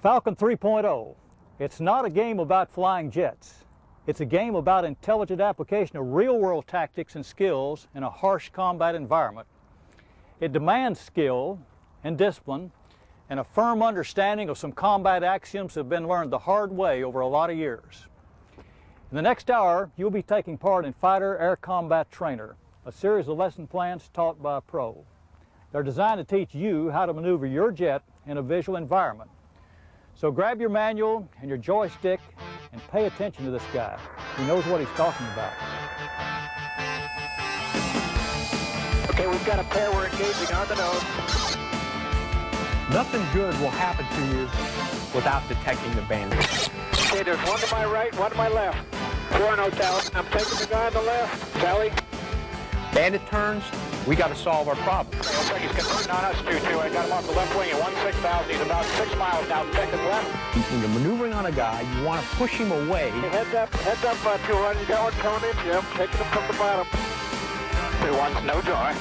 Falcon 3.0. It's not a game about flying jets. It's a game about intelligent application of real-world tactics and skills in a harsh combat environment. It demands skill and discipline and a firm understanding of some combat axioms that have been learned the hard way over a lot of years. In the next hour, you'll be taking part in Fighter Air Combat Trainer, a series of lesson plans taught by a pro. They're designed to teach you how to maneuver your jet in a visual environment. So grab your manual and your joystick and pay attention to this guy. He knows what he's talking about. Okay, we've got a pair we're engaging on the nose. Nothing good will happen to you without detecting the bandit. Okay, there's one to my right, one to my left. 4-0, Tally. I'm taking the guy on the left. Tally. Bandit turns, we got to solve our problem. Okay, looks like he's converting on us, 2-2. I got him off the left wing at 16,000. He's about 6 miles now, second left. When you're maneuvering on a guy, you want to push him away. Okay, heads up, 200. You got one coming in. Yep, taking him from the bottom. 2-1, no joy.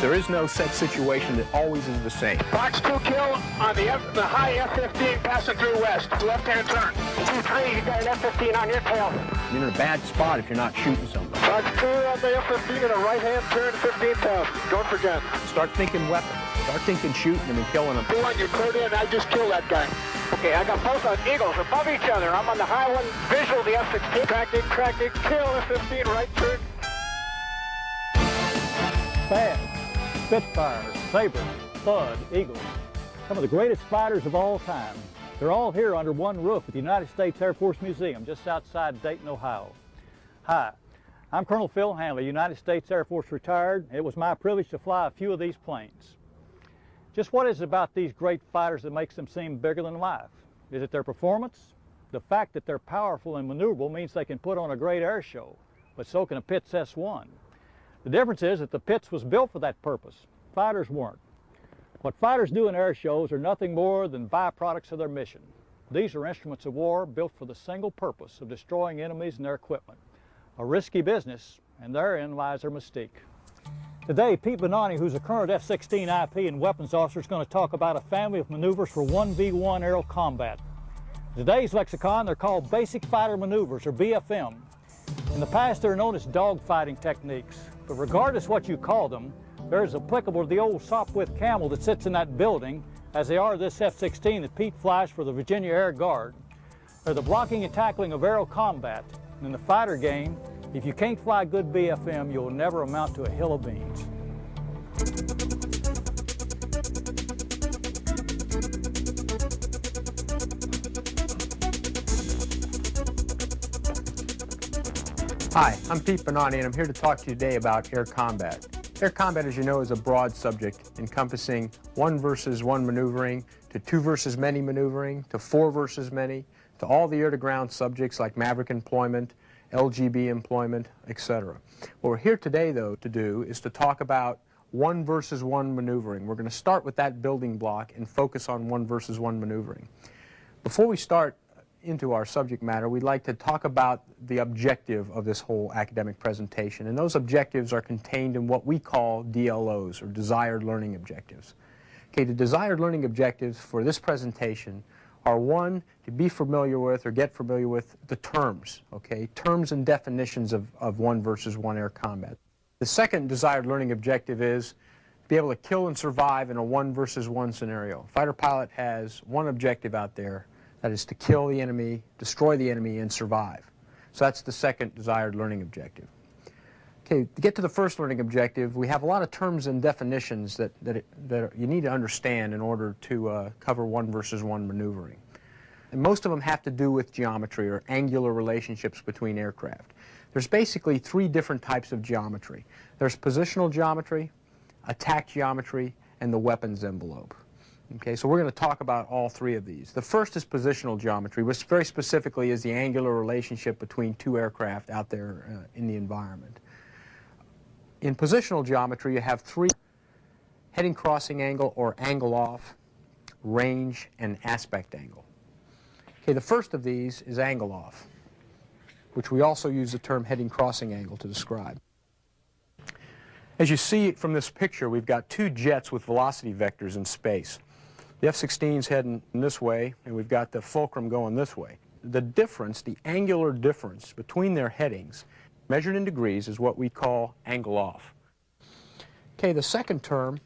There is no set situation that always is the same. Box 2 kill on the high F-15 passing through west. Left-hand turn. 2-3, you got an F-15 on your tail. You're in a bad spot if you're not shooting something. Box 2 on the F-15 and a right-hand turn, 15,000. Going for gun. Start thinking weapons. Start thinking shooting them and killing them. 2-1, you cleared in. I just killed that guy. Okay, I got both on Eagles above each other. I'm on the high one, visual, the F-16. Tracking, kill F-15, right turn. Fast, Spitfires, Sabres, Thud, Eagles, some of the greatest fighters of all time. They're all here under one roof at the United States Air Force Museum just outside Dayton, Ohio. Hi, I'm Colonel Phil Hanley, United States Air Force retired. It was my privilege to fly a few of these planes. Just what is it about these great fighters that makes them seem bigger than life? Is it their performance? The fact that they're powerful and maneuverable means they can put on a great air show, but so can a Pitts S-1. The difference is that the Pitts was built for that purpose. Fighters weren't. What fighters do in air shows are nothing more than byproducts of their mission. These are instruments of war built for the single purpose of destroying enemies and their equipment. A risky business, and therein lies their mystique. Today, Pete Benani, who's a current F-16 IP and weapons officer, is going to talk about a family of maneuvers for 1v1 aerial combat. In today's lexicon, they're called basic fighter maneuvers, or BFM. In the past, they're known as dogfighting techniques. But regardless what you call them, they're as applicable to the old Sopwith Camel that sits in that building as they are this F-16 that Pete flies for the Virginia Air Guard. They're the blocking and tackling of aerial combat. And in the fighter game, if you can't fly good BFM, you'll never amount to a hill of beans. Hi, I'm Pete Benani, and I'm here to talk to you today about air combat. Air combat, as you know, is a broad subject encompassing 1 versus 1 maneuvering, to 2 versus many maneuvering, to 4 versus many, to all the air-to-ground subjects like Maverick employment, LGB employment, etc. What we're here today, though, to do is to talk about 1 versus 1 maneuvering. We're going to start with that building block and focus on 1 versus 1 maneuvering. Before we start into our subject matter, we'd like to talk about the objective of this whole academic presentation, and those objectives are contained in what we call DLOs, or desired learning objectives. Okay, the desired learning objectives for this presentation are: 1, to be familiar with or get familiar with the terms, okay, terms and definitions of 1 versus 1 air combat. The second desired learning objective is to be able to kill and survive in a 1 versus 1 scenario. A fighter pilot has one objective out there, that is to kill the enemy, destroy the enemy, and survive. So that's the second desired learning objective. Okay, to get to the first learning objective, we have a lot of terms and definitions that you need to understand in order to cover 1 versus 1 maneuvering. And most of them have to do with geometry, or angular relationships between aircraft. There's basically 3 different types of geometry. There's positional geometry, attack geometry, and the weapons envelope. Okay, so we're going to talk about all 3 of these. The first is positional geometry, which very specifically is the angular relationship between 2 aircraft out there in the environment. In positional geometry, you have 3: heading crossing angle, or angle off, range, and aspect angle. Okay, the first of these is angle off, which we also use the term heading crossing angle to describe. As you see from this picture, we've got 2 jets with velocity vectors in space. The F-16's heading this way, and we've got the fulcrum going this way. The difference, the angular difference between their headings, measured in degrees, is what we call angle off. Okay, the second term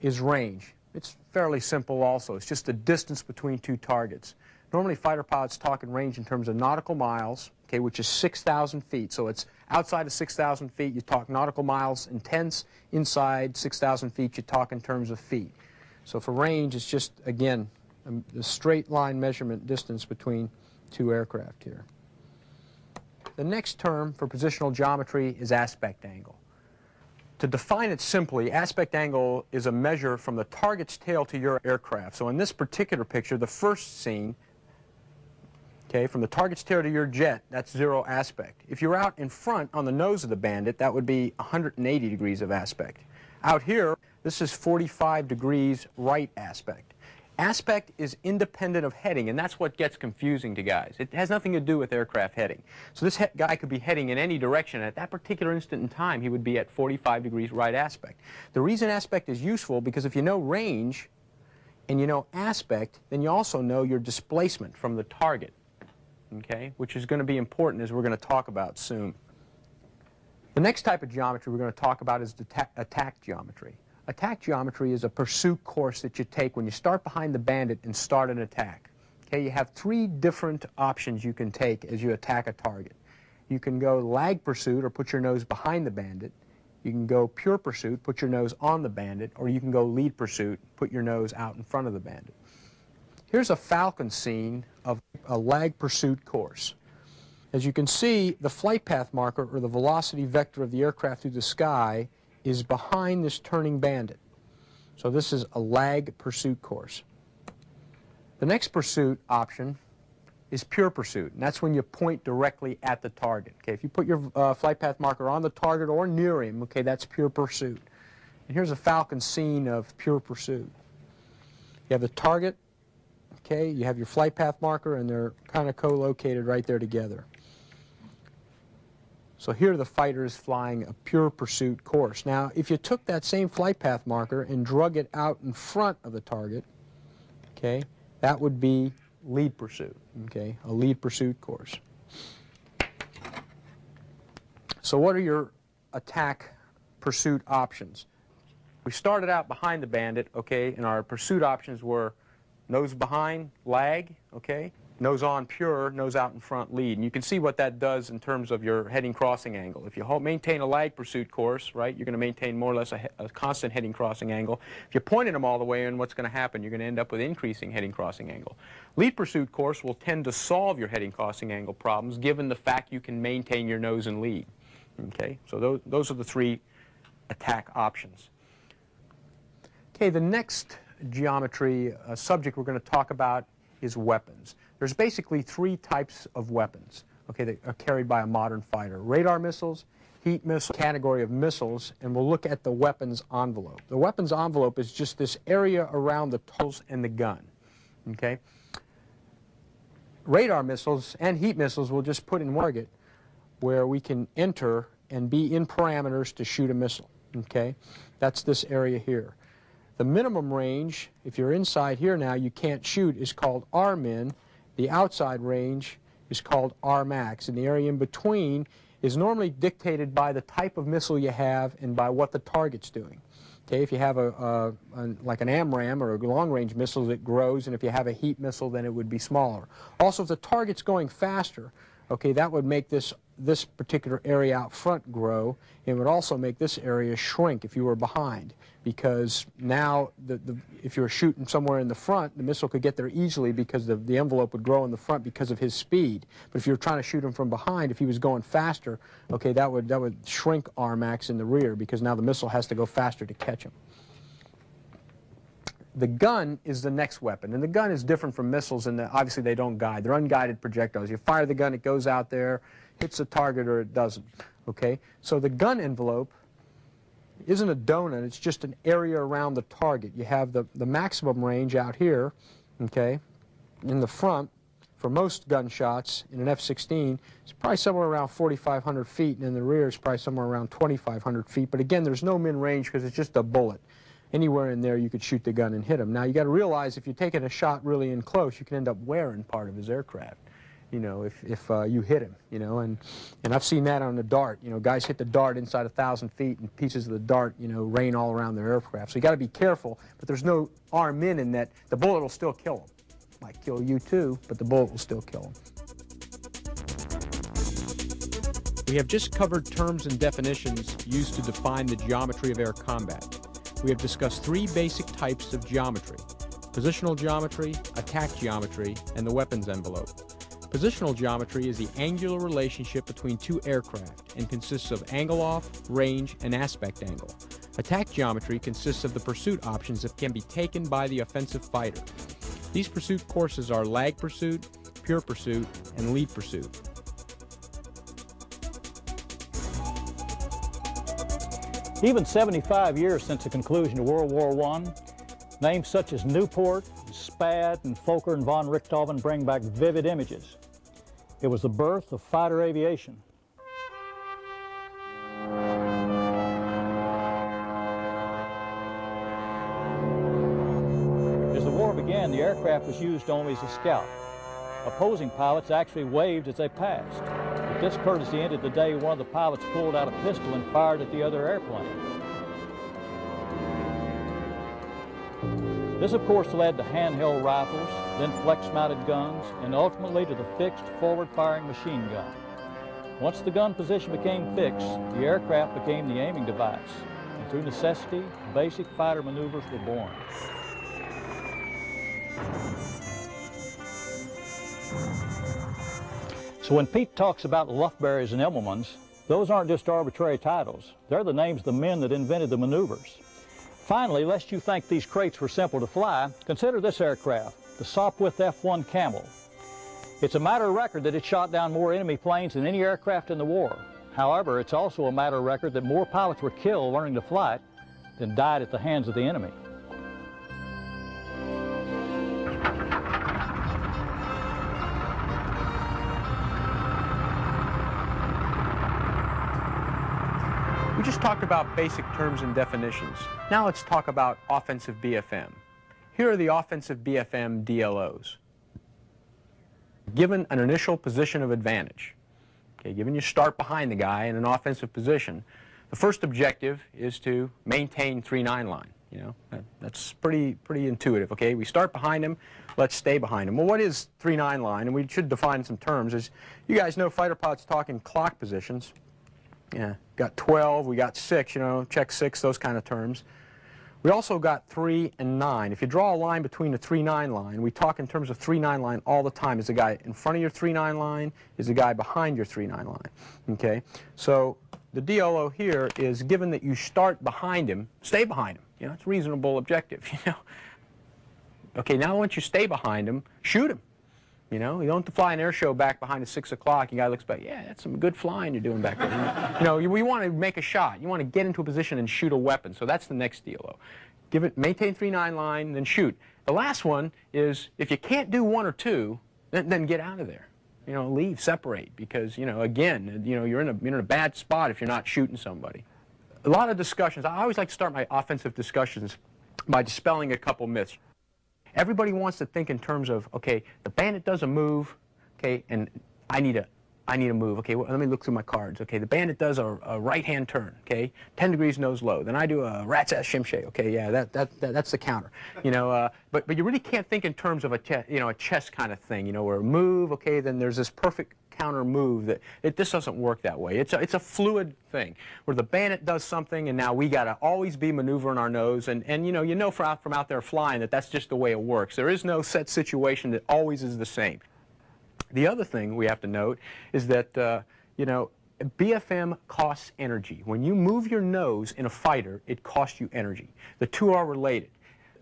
is range. It's fairly simple also. It's just the distance between two targets. Normally fighter pilots talk in range in terms of nautical miles, okay, which is 6,000 feet. So it's outside of 6,000 feet, you talk nautical miles in tenths. Inside 6,000 feet, you talk in terms of feet. So for range, it's just, again, a straight line measurement distance between two aircraft here. The next term for positional geometry is aspect angle. To define it simply, aspect angle is a measure from the target's tail to your aircraft. So in this particular picture, the first scene, okay, from the target's tail to your jet, that's 0 aspect. If you're out in front on the nose of the Bandit, that would be 180 degrees of aspect. Out here, this is 45 degrees right aspect. Aspect is independent of heading, and that's what gets confusing to guys. It has nothing to do with aircraft heading. So this guy could be heading in any direction. At that particular instant in time, he would be at 45 degrees right aspect. The reason aspect is useful, because if you know range and you know aspect, then you also know your displacement from the target, okay, which is going to be important, as we're going to talk about soon. The next type of geometry we're going to talk about is attack geometry. Attack geometry is a pursuit course that you take when you start behind the Bandit and start an attack. Okay, you have 3 different options you can take as you attack a target. You can go lag pursuit, or put your nose behind the Bandit. You can go pure pursuit, put your nose on the Bandit, or you can go lead pursuit, put your nose out in front of the Bandit. Here's a Falcon scene of a lag pursuit course. As you can see, the flight path marker, or the velocity vector of the aircraft through the sky, is behind this turning Bandit. So this is a lag pursuit course. The next pursuit option is pure pursuit, and that's when you point directly at the target. Okay, if you put your flight path marker on the target or near him, okay, that's pure pursuit. And here's a Falcon scene of pure pursuit. You have the target, okay, you have your flight path marker, and they're kind of co-located right there together. So here the fighter is flying a pure pursuit course. Now, if you took that same flight path marker and drug it out in front of the target, okay, that would be lead pursuit, okay, a lead pursuit course. So what are your attack pursuit options? We started out behind the Bandit, okay, and our pursuit options were nose behind, lag, okay, nose on pure, nose out in front lead. And you can see what that does in terms of your heading crossing angle. If you maintain a lag pursuit course, right, you're going to maintain more or less a constant heading crossing angle. If you're pointing them all the way in, what's going to happen? You're going to end up with increasing heading crossing angle. Lead pursuit course will tend to solve your heading crossing angle problems, given the fact you can maintain your nose and lead. Okay, so those are the 3 attack options. Okay, the next geometry subject we're going to talk about is weapons. There's basically 3 types of weapons, okay, that are carried by a modern fighter. Radar missiles, heat missile, category of missiles, and we'll look at the weapons envelope. The weapons envelope is just this area around the tools and the gun, okay? Radar missiles and heat missiles will just put in one target where we can enter and be in parameters to shoot a missile, okay? That's this area here. The minimum range, if you're inside here now, you can't shoot, is called R-min. The outside range is called R-max, and the area in between is normally dictated by the type of missile you have and by what the target's doing. Okay, if you have like an AMRAAM or a long-range missile, it grows, and if you have a heat missile, then it would be smaller. Also, if the target's going faster, okay, that would make this particular area out front grow, and would also make this area shrink if you were behind, because now if you were shooting somewhere in the front, the missile could get there easily because the envelope would grow in the front because of his speed. But if you were trying to shoot him from behind, if he was going faster, okay, that would shrink R-max in the rear, because now the missile has to go faster to catch him. The gun is the next weapon, and the gun is different from missiles in that obviously they don't guide. They're unguided projectiles. You fire the gun, it goes out there, hits the target, or it doesn't. Okay? So the gun envelope isn't a donut, it's just an area around the target. You have the maximum range out here, okay, in the front. For most gunshots in an F-16, it's probably somewhere around 4,500 feet, and in the rear it's probably somewhere around 2,500 feet. But again, there's no min range because it's just a bullet. anywhere in there you could shoot the gun and hit him. Now you got to realize if you're taking a shot really in close, you can end up wearing part of his aircraft. You know, if you hit him, you know, and I've seen that on the dart. You know, guys hit the dart inside 1,000 feet, and pieces of the dart, you know, rain all around their aircraft. So you got to be careful, but there's no arm in that. The bullet will still kill them. Might kill you too, but the bullet will still kill them. We have just covered terms and definitions used to define the geometry of air combat. We have discussed three basic types of geometry: positional geometry, attack geometry, and the weapons envelope. Positional geometry is the angular relationship between two aircraft and consists of angle off, range, and aspect angle. Attack geometry consists of the pursuit options that can be taken by the offensive fighter. These pursuit courses are lag pursuit, pure pursuit, and lead pursuit. Even 75 years since the conclusion of World War I, names such as Newport, Spad, and Fokker and von Richthofen bring back vivid images. It was the birth of fighter aviation. As the war began, the aircraft was used only as a scout. Opposing pilots actually waved as they passed. But this courtesy ended the day one of the pilots pulled out a pistol and fired at the other airplane. This, of course, led to handheld rifles, then flex-mounted guns, and ultimately to the fixed forward-firing machine gun. Once the gun position became fixed, the aircraft became the aiming device, and through necessity, basic fighter maneuvers were born. So when Pete talks about Lufberries and Immelmans, those aren't just arbitrary titles. They're the names of the men that invented the maneuvers. Finally, lest you think these crates were simple to fly, consider this aircraft, the Sopwith F-1 Camel. It's a matter of record that it shot down more enemy planes than any aircraft in the war. However, it's also a matter of record that more pilots were killed learning to fly it than died at the hands of the enemy. We just talked about basic terms and definitions. Now let's talk about offensive BFM. Here are the offensive BFM DLOs. Given an initial position of advantage, okay, given you start behind the guy in an offensive position, the first objective is to maintain 3-9 line. You know, that's pretty intuitive. Okay, we start behind him, let's stay behind him. Well, what is 3-9 line? And we should define some terms. As you guys know, fighter pilots talk in clock positions. Yeah, got 12, we got 6, you know, check 6, those kind of terms. We also got 3 and 9. If you draw a line between the 3-9 line, we talk in terms of 3-9 line all the time. Is the guy in front of your 3-9 line? Is the guy behind your 3-9 line? Okay, so the DLO here is given that you start behind him, stay behind him. You know, it's a reasonable objective, you know. Okay, now once you stay behind him, shoot him. You know, you don't have to fly an air show back behind at 6 o'clock. You guy looks back, yeah, that's some good flying you're doing back there. You know, we want to make a shot. You want to get into a position and shoot a weapon. So that's the next DLO. Give it, maintain 3-9 line, then shoot. The last one is if you can't do 1 or 2, then get out of there. You know, leave, separate, because you know, again, you know, you're in a bad spot if you're not shooting somebody. A lot of discussions. I always like to start my offensive discussions by dispelling a couple myths. Everybody wants to think in terms of, okay, the bandit does a move, okay, and I need a move. Okay, well, let me look through my cards. Okay, the bandit does a right-hand turn. Okay, 10 degrees nose low. Then I do a rat's ass shimshay. Okay, yeah, that's the counter. You know, but you really can't think in terms of a chess kind of thing. You know, where a move. Okay, then there's this perfect counter move that this doesn't work that way. It's a fluid thing where the bandit does something and now we got to always be maneuvering our nose and you know from out there flying that that's just the way it works. There is no set situation that always is the same. The other thing we have to note is that you know, BFM costs energy. When you move your nose in a fighter, it costs you energy. The two are related.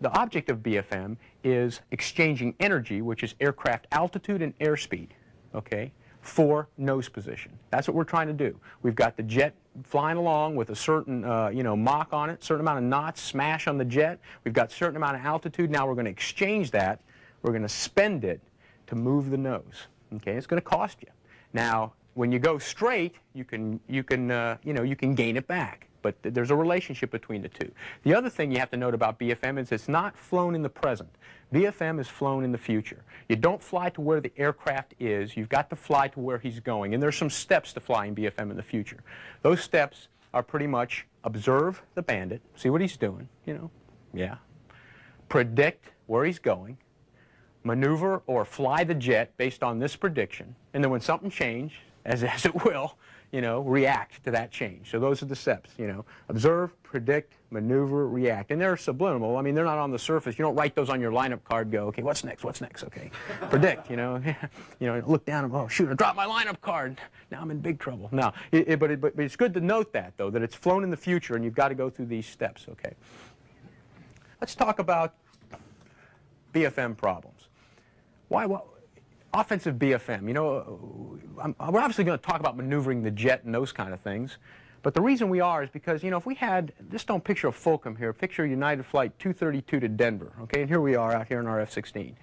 The object of BFM is exchanging energy, which is aircraft altitude and airspeed, okay, for nose position. That's what we're trying to do. We've got the jet flying along with a certain you know, Mach on it, certain amount of knots, smash on the jet. We've got a certain amount of altitude. Now we're going to exchange that. We're going to spend it to move the nose. Okay, it's going to cost you. Now, when you go straight, you can gain it back. but there's a relationship between the two. The other thing you have to note about BFM is it's not flown in the present. BFM is flown in the future. You don't fly to where the aircraft is. You've got to fly to where he's going. And there's some steps to flying BFM in the future. Those steps are pretty much observe the bandit, see what he's doing, predict where he's going, maneuver or fly the jet based on this prediction, and then when something changes, as it will, react to that change. So those are the steps, observe, predict, maneuver, react. And they're subliminal. I mean, they're not on the surface. You don't write those on your lineup card, go, okay, what's next, okay. Predict, look down and, oh, shoot, I dropped my lineup card. Now I'm in big trouble. No, but it's good to note that, though, that it's flown in the future and you've got to go through these steps, okay. Let's talk about BFM problems. Why? Offensive BFM, we're obviously going to talk about maneuvering the jet and those kind of things, but the reason we are is because, if we had, just don't picture a Fulcrum here, picture United Flight 232 to Denver, okay, and here we are out here in our F-16,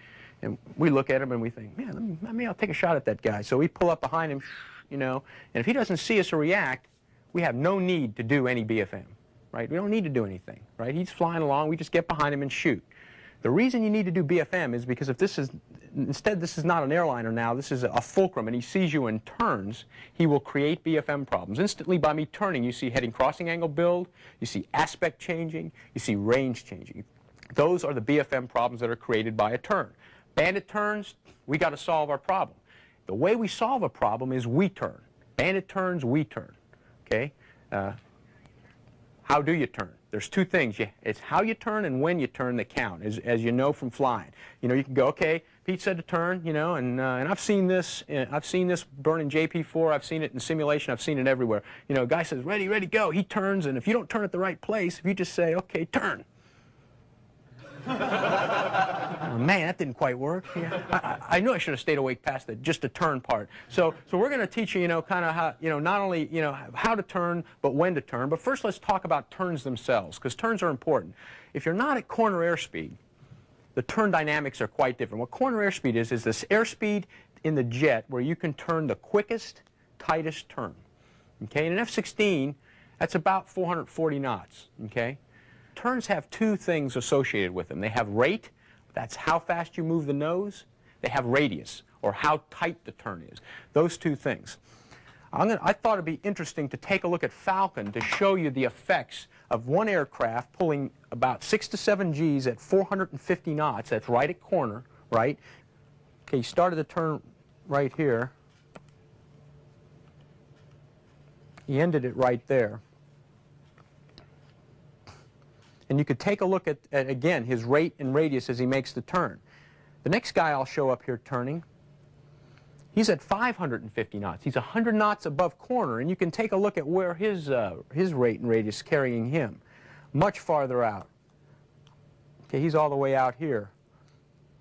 and we look at him and we think, man, maybe I'll take a shot at that guy, so we pull up behind him, and if he doesn't see us or react, we have no need to do any BFM, right? We don't need to do anything, right? He's flying along, we just get behind him and shoot. The reason you need to do BFM is because if this is, instead this is not an airliner now, this is a Fulcrum, and he sees you and turns, he will create BFM problems. Instantly by me turning, you see heading crossing angle build, you see aspect changing, you see range changing. Those are the BFM problems that are created by a turn. Bandit turns, we got to solve our problem. The way we solve a problem is we turn. Bandit turns, we turn. Okay? How do you turn? There's two things. It's how you turn and when you turn that count, as you know from flying. You can go, okay, Pete said to turn, and I've seen this. I've seen this burn in JP4. I've seen it in simulation. I've seen it everywhere. A guy says, ready, ready, go. He turns, and if you don't turn at the right place, if you just say, okay, turn. Oh, man, that didn't quite work. Yeah. I knew I should have stayed awake past just the turn part. So we're going to teach you, kind of how, not only, how to turn, but when to turn. But first, let's talk about turns themselves, because turns are important. If you're not at corner airspeed, the turn dynamics are quite different. What corner airspeed is this airspeed in the jet where you can turn the quickest, tightest turn. Okay, in an F-16, that's about 440 knots. Okay. Turns have two things associated with them. They have rate, that's how fast you move the nose. They have radius, or how tight the turn is. Those two things. I thought it'd be interesting to take a look at Falcon to show you the effects of one aircraft pulling about 6 to 7 Gs at 450 knots. That's right at corner, right? Okay, you started the turn right here. He ended it right there. And you could take a look at, again, his rate and radius as he makes the turn. The next guy I'll show up here turning, he's at 550 knots. He's 100 knots above corner, and you can take a look at where his rate and radius is carrying him. Much farther out. Okay, he's all the way out here.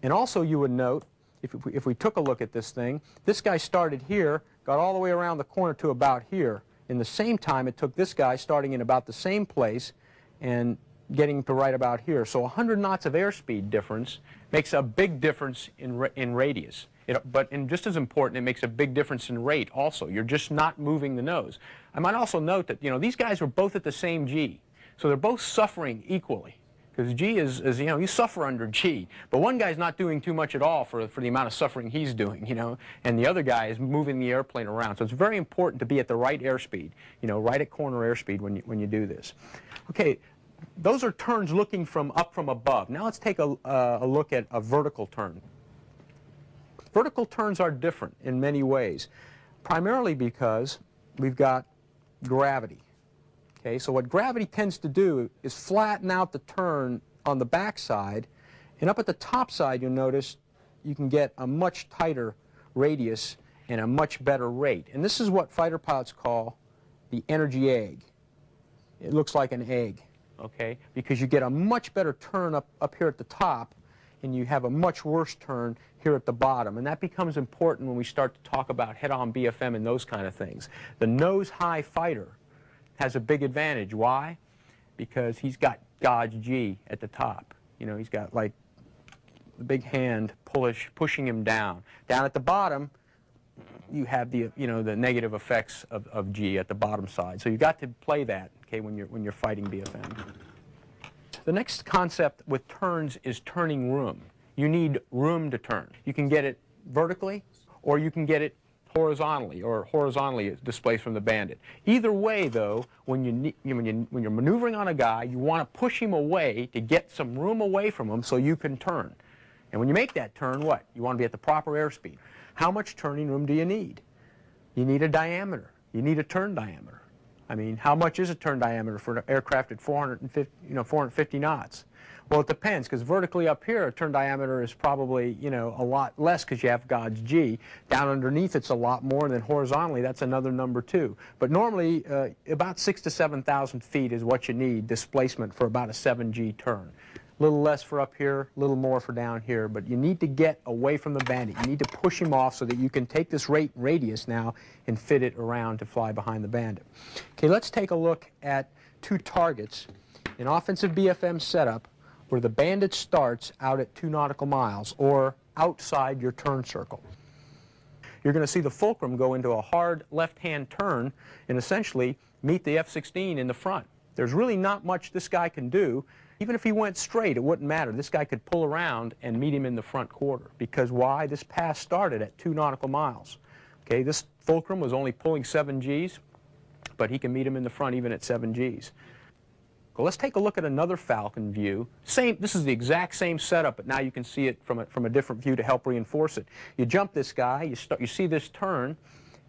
And also you would note, if we took a look at this thing, this guy started here, got all the way around the corner to about here. In the same time, it took this guy starting in about the same place and getting to right about here. So 100 knots of airspeed difference makes a big difference in radius. And just as important, it makes a big difference in rate also. You're just not moving the nose. I might also note that, these guys were both at the same G. So they're both suffering equally. Because G is you suffer under G. But one guy's not doing too much at all for the amount of suffering he's doing, And the other guy is moving the airplane around. So it's very important to be at the right airspeed, right at corner airspeed when you do this. Okay. Those are turns looking up from above. Now let's take a look at a vertical turn. Vertical turns are different in many ways, primarily because we've got gravity. Okay, so what gravity tends to do is flatten out the turn on the back side, and up at the top side you'll notice you can get a much tighter radius and a much better rate. And this is what fighter pilots call the energy egg. It looks like an egg. Okay, because you get a much better turn up here at the top, and you have a much worse turn here at the bottom. And that becomes important when we start to talk about head-on BFM and those kind of things. The nose-high fighter has a big advantage. Why? Because he's got God's G at the top. He's got like the big hand pushing him down. Down at the bottom, you have the, the negative effects of G at the bottom side. So you got to play that, okay, when you're fighting BFM. The next concept with turns is turning room. You need room to turn. You can get it vertically, or you can get it horizontally, or horizontally displaced from the bandit. Either way, though, when you're maneuvering on a guy, you want to push him away to get some room away from him so you can turn. And when you make that turn, what? You want to be at the proper airspeed. How much turning room do you need? You need a diameter. You need a turn diameter. I mean, how much is a turn diameter for an aircraft at 450 knots? Well, it depends, because vertically up here, a turn diameter is probably, a lot less because you have God's G. Down underneath, it's a lot more, than horizontally, that's another number too. But normally, about 6,000 to 7,000 feet is what you need displacement for about a 7G turn. A little less for up here, a little more for down here, but you need to get away from the bandit. You need to push him off so that you can take this radius now and fit it around to fly behind the bandit. Okay, let's take a look at two targets in offensive BFM setup where the bandit starts out at 2 nautical miles or outside your turn circle. You're going to see the fulcrum go into a hard left-hand turn and essentially meet the F-16 in the front. There's really not much this guy can do. Even if he went straight, it wouldn't matter. This guy could pull around and meet him in the front quarter. Because why? This pass started at 2 nautical miles. Okay, this fulcrum was only pulling 7 Gs, but he can meet him in the front even at 7 Gs. Well, let's take a look at another Falcon view. This is the exact same setup, but now you can see it from a different view to help reinforce it. You jump this guy, you see this turn,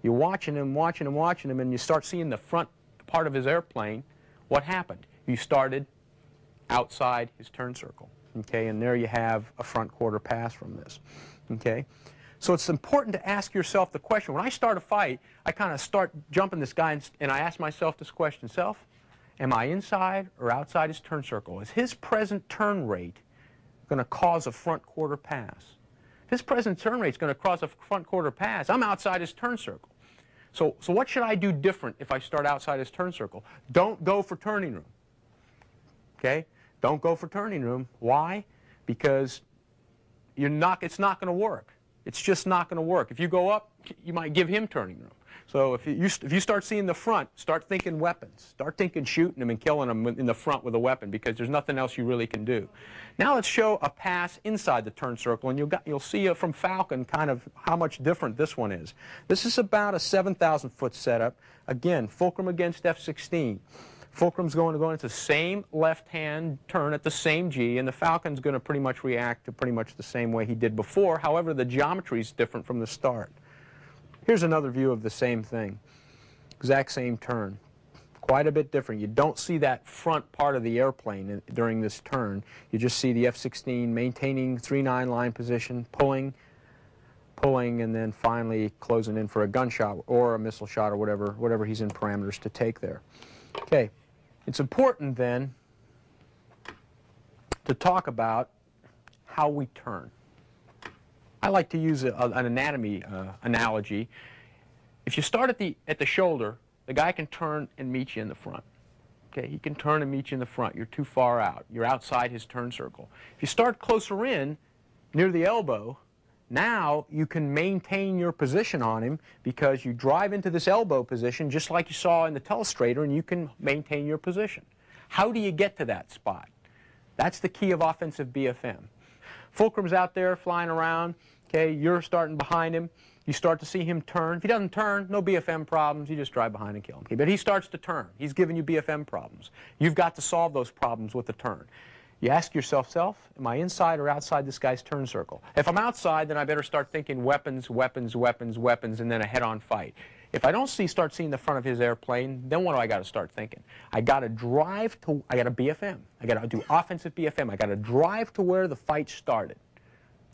you're watching him, and you start seeing the front part of his airplane. What happened? You started outside his turn circle, okay, and there you have a front quarter pass from this, okay. So it's important to ask yourself the question. When I start a fight, I kind of start jumping this guy, and I ask myself this question: self, am I inside or outside his turn circle? Is his present turn rate going to cause a front quarter pass? If his present turn rate is going to cause a front quarter pass, I'm outside his turn circle. So what should I do different if I start outside his turn circle? Don't go for turning room, okay? Don't go for turning room. Why? Because it's not going to work. It's just not going to work. If you go up, you might give him turning room. So if you start seeing the front, start thinking weapons. Start thinking shooting him and killing him in the front with a weapon, because there's nothing else you really can do. Now let's show a pass inside the turn circle, and you'll see from Falcon kind of how much different this one is. This is about a 7,000 foot setup. Again, fulcrum against F-16. Fulcrum's going to go into the same left-hand turn at the same G, and the Falcon's going to pretty much react to pretty much the same way he did before. However, the geometry is different from the start. Here's another view of the same thing. Exact same turn. Quite a bit different. You don't see that front part of the airplane during this turn. You just see the F-16 maintaining 3-9 line position, pulling, and then finally closing in for a gunshot or a missile shot or whatever he's in parameters to take there. Okay. It's important then to talk about how we turn. I like to use an anatomy analogy. If you start at the shoulder, the guy can turn and meet you in the front. Okay, he can turn and meet you in the front. You're too far out. You're outside his turn circle. If you start closer in, near the elbow, now you can maintain your position on him because you drive into this elbow position just like you saw in the telestrator, and you can maintain your position. How do you get to that spot? That's the key of offensive BFM. Fulcrum's out there flying around. Okay, you're starting behind him. You start to see him turn. If he doesn't turn, no BFM problems. You just drive behind and kill him. Okay, but he starts to turn. He's giving you BFM problems. You've got to solve those problems with the turn. You ask yourself, am I inside or outside this guy's turn circle? If I'm outside, then I better start thinking weapons, weapons, weapons, weapons, and then a head-on fight. If I don't start seeing the front of his airplane, then what do I got to start thinking? I got to BFM. I got to do offensive BFM. I got to drive to where the fight started.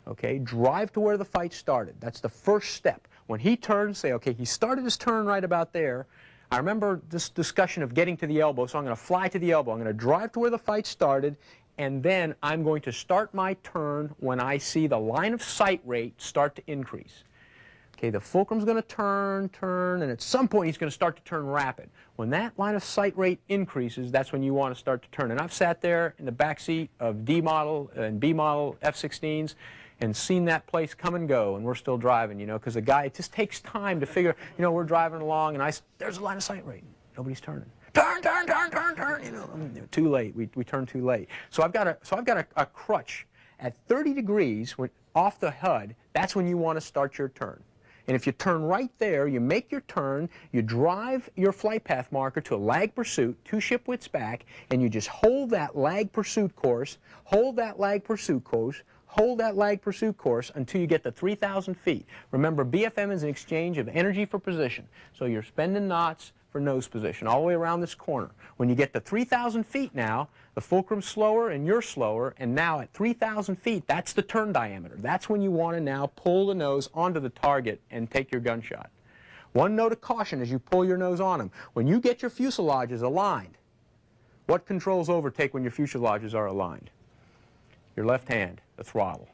Okay, drive to where the fight started. That's the first step. When he turns, say, okay, he started his turn right about there. I remember this discussion of getting to the elbow, so I'm going to fly to the elbow. I'm going to drive to where the fight started, and then I'm going to start my turn when I see the line of sight rate start to increase. Okay, the fulcrum's going to turn, and at some point he's going to start to turn rapid. When that line of sight rate increases, that's when you want to start to turn. And I've sat there in the back seat of D model and B model F-16s, and seen that place come and go, and we're still driving, you know, because the guy, it just takes time to figure, you know, we're driving along, and there's a line of sight right, nobody's turning. Turn, turn, turn, turn, turn, you know, too late, we turned too late. So I've got a crutch at 30 degrees off the HUD. That's when you want to start your turn. And if you turn right there, you make your turn, you drive your flight path marker to a lag pursuit, 2 ship widths back, and you just hold that lag pursuit course, hold that lag pursuit course, hold that lag pursuit course until you get to 3,000 feet. Remember, BFM is an exchange of energy for position. So you're spending knots for nose position all the way around this corner. When you get to 3,000 feet now, the fulcrum's slower and you're slower, and now at 3,000 feet, that's the turn diameter. That's when you want to now pull the nose onto the target and take your gunshot. One note of caution as you pull your nose on them. When you get your fuselages aligned, what controls overtake when your fuselages are aligned? Your left hand, the throttle.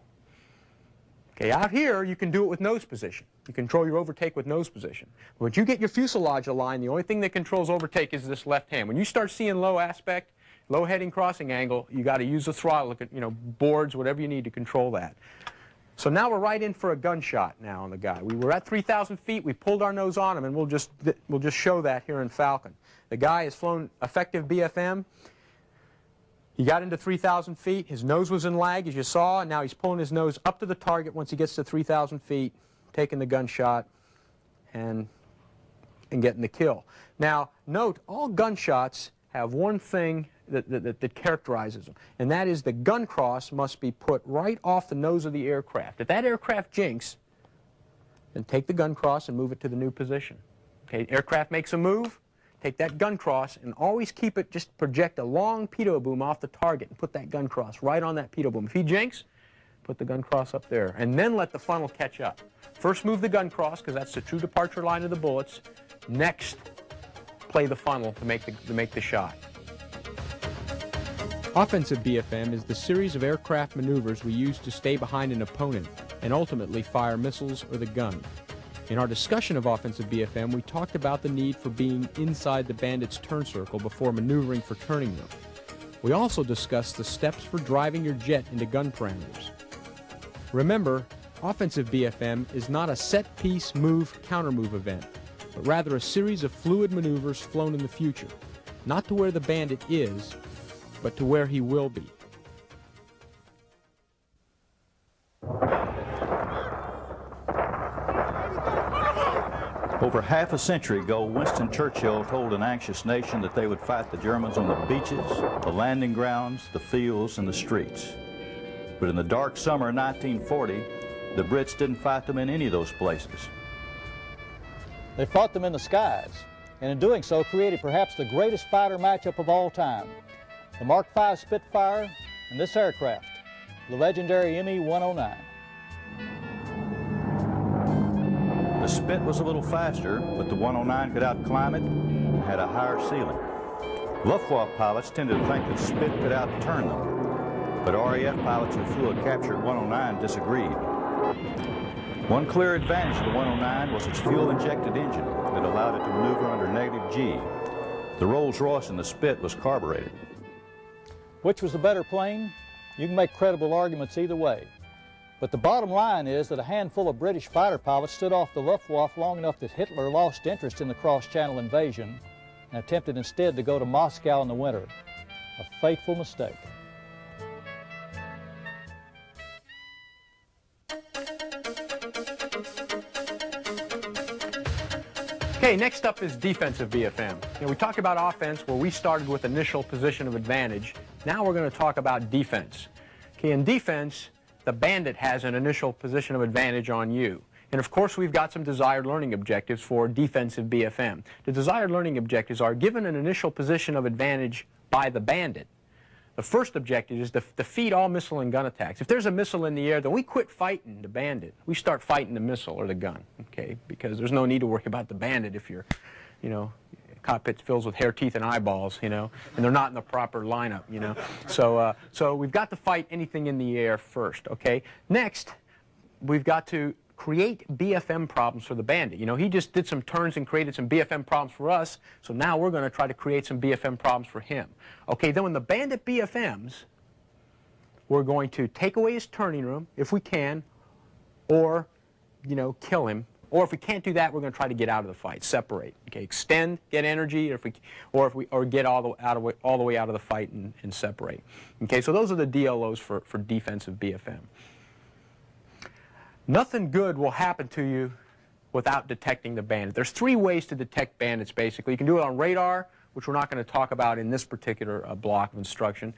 Okay, out here, you can do it with nose position. You control your overtake with nose position. When you get your fuselage aligned, the only thing that controls overtake is this left hand. When you start seeing low aspect, low heading crossing angle, you got to use the throttle, look at, you know, boards, whatever you need to control that. So now we're right in for a gunshot now on the guy. We were at 3,000 feet, we pulled our nose on him, and we'll just show that here in Falcon. The guy has flown effective BFM. He got into 3,000 feet, his nose was in lag as you saw, and now he's pulling his nose up to the target once he gets to 3,000 feet, taking the gunshot and getting the kill. Now note, all gunshots have one thing that characterizes them, and that is the gun cross must be put right off the nose of the aircraft. If that aircraft jinks, then take the gun cross and move it to the new position. Okay, aircraft makes a move, take that gun cross and always keep it, just project a long pitot boom off the target and put that gun cross right on that pitot boom. If he jinks, put the gun cross up there, and then let the funnel catch up. First move the gun cross, because that's the true departure line of the bullets. Next, play the funnel to make the shot. Offensive BFM is the series of aircraft maneuvers we use to stay behind an opponent and ultimately fire missiles or the gun. In our discussion of offensive BFM, we talked about the need for being inside the bandit's turn circle before maneuvering for turning them. We also discussed the steps for driving your jet into gun parameters. Remember, offensive BFM is not a set-piece move-counter-move event, but rather a series of fluid maneuvers flown in the future, not to where the bandit is, but to where he will be. Over half a century ago, Winston Churchill told an anxious nation that they would fight the Germans on the beaches, the landing grounds, the fields, and the streets. But in the dark summer of 1940, the Brits didn't fight them in any of those places. They fought them in the skies, and in doing so created perhaps the greatest fighter matchup of all time. The Mark V Spitfire and this aircraft, the legendary ME-109. The Spit was a little faster, but the 109 could outclimb it and had a higher ceiling. Luftwaffe pilots tended to think that Spit could outturn them, but RAF pilots who flew a captured 109 disagreed. One clear advantage of the 109 was its fuel-injected engine that allowed it to maneuver under negative G. The Rolls-Royce in the Spit was carbureted. Which was the better plane? You can make credible arguments either way. But the bottom line is that a handful of British fighter pilots stood off the Luftwaffe long enough that Hitler lost interest in the cross-channel invasion and attempted instead to go to Moscow in the winter. A fateful mistake. Okay, next up is defensive BFM. We talked about offense where we started with initial position of advantage. Now we're going to talk about defense. Okay, in defense, the bandit has an initial position of advantage on you. And of course, we've got some desired learning objectives for defensive BFM. The desired learning objectives are given an initial position of advantage by the bandit. The first objective is to defeat all missile and gun attacks. If there's a missile in the air, then we quit fighting the bandit. We start fighting the missile or the gun, okay? Because there's no need to worry about the bandit if you're, you know, cockpit's filled with hair, teeth, and eyeballs, you know, and they're not in the proper lineup, you know. So we've got to fight anything in the air first, okay? Next, we've got to create BFM problems for the bandit. You know, he just did some turns and created some BFM problems for us, so now we're going to try to create some BFM problems for him. Okay, then when the bandit BFMs, we're going to take away his turning room, if we can, or, you know, kill him. Or if we can't do that, we're going to try to get out of the fight, separate. Okay, extend, get energy, or get all the way out of the fight and separate. Okay, so those are the DLOs for defensive BFM. Nothing good will happen to you without detecting the bandit. There's 3 ways to detect bandits, basically. You can do it on radar, which we're not going to talk about in this particular block of instruction.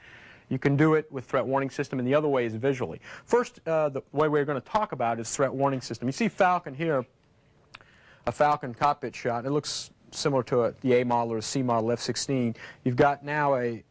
You can do it with threat warning system, and the other way is visually. First, the way we're going to talk about is threat warning system. You see Falcon here, a Falcon cockpit shot. It looks similar to the A model or a C model F-16. You've got now a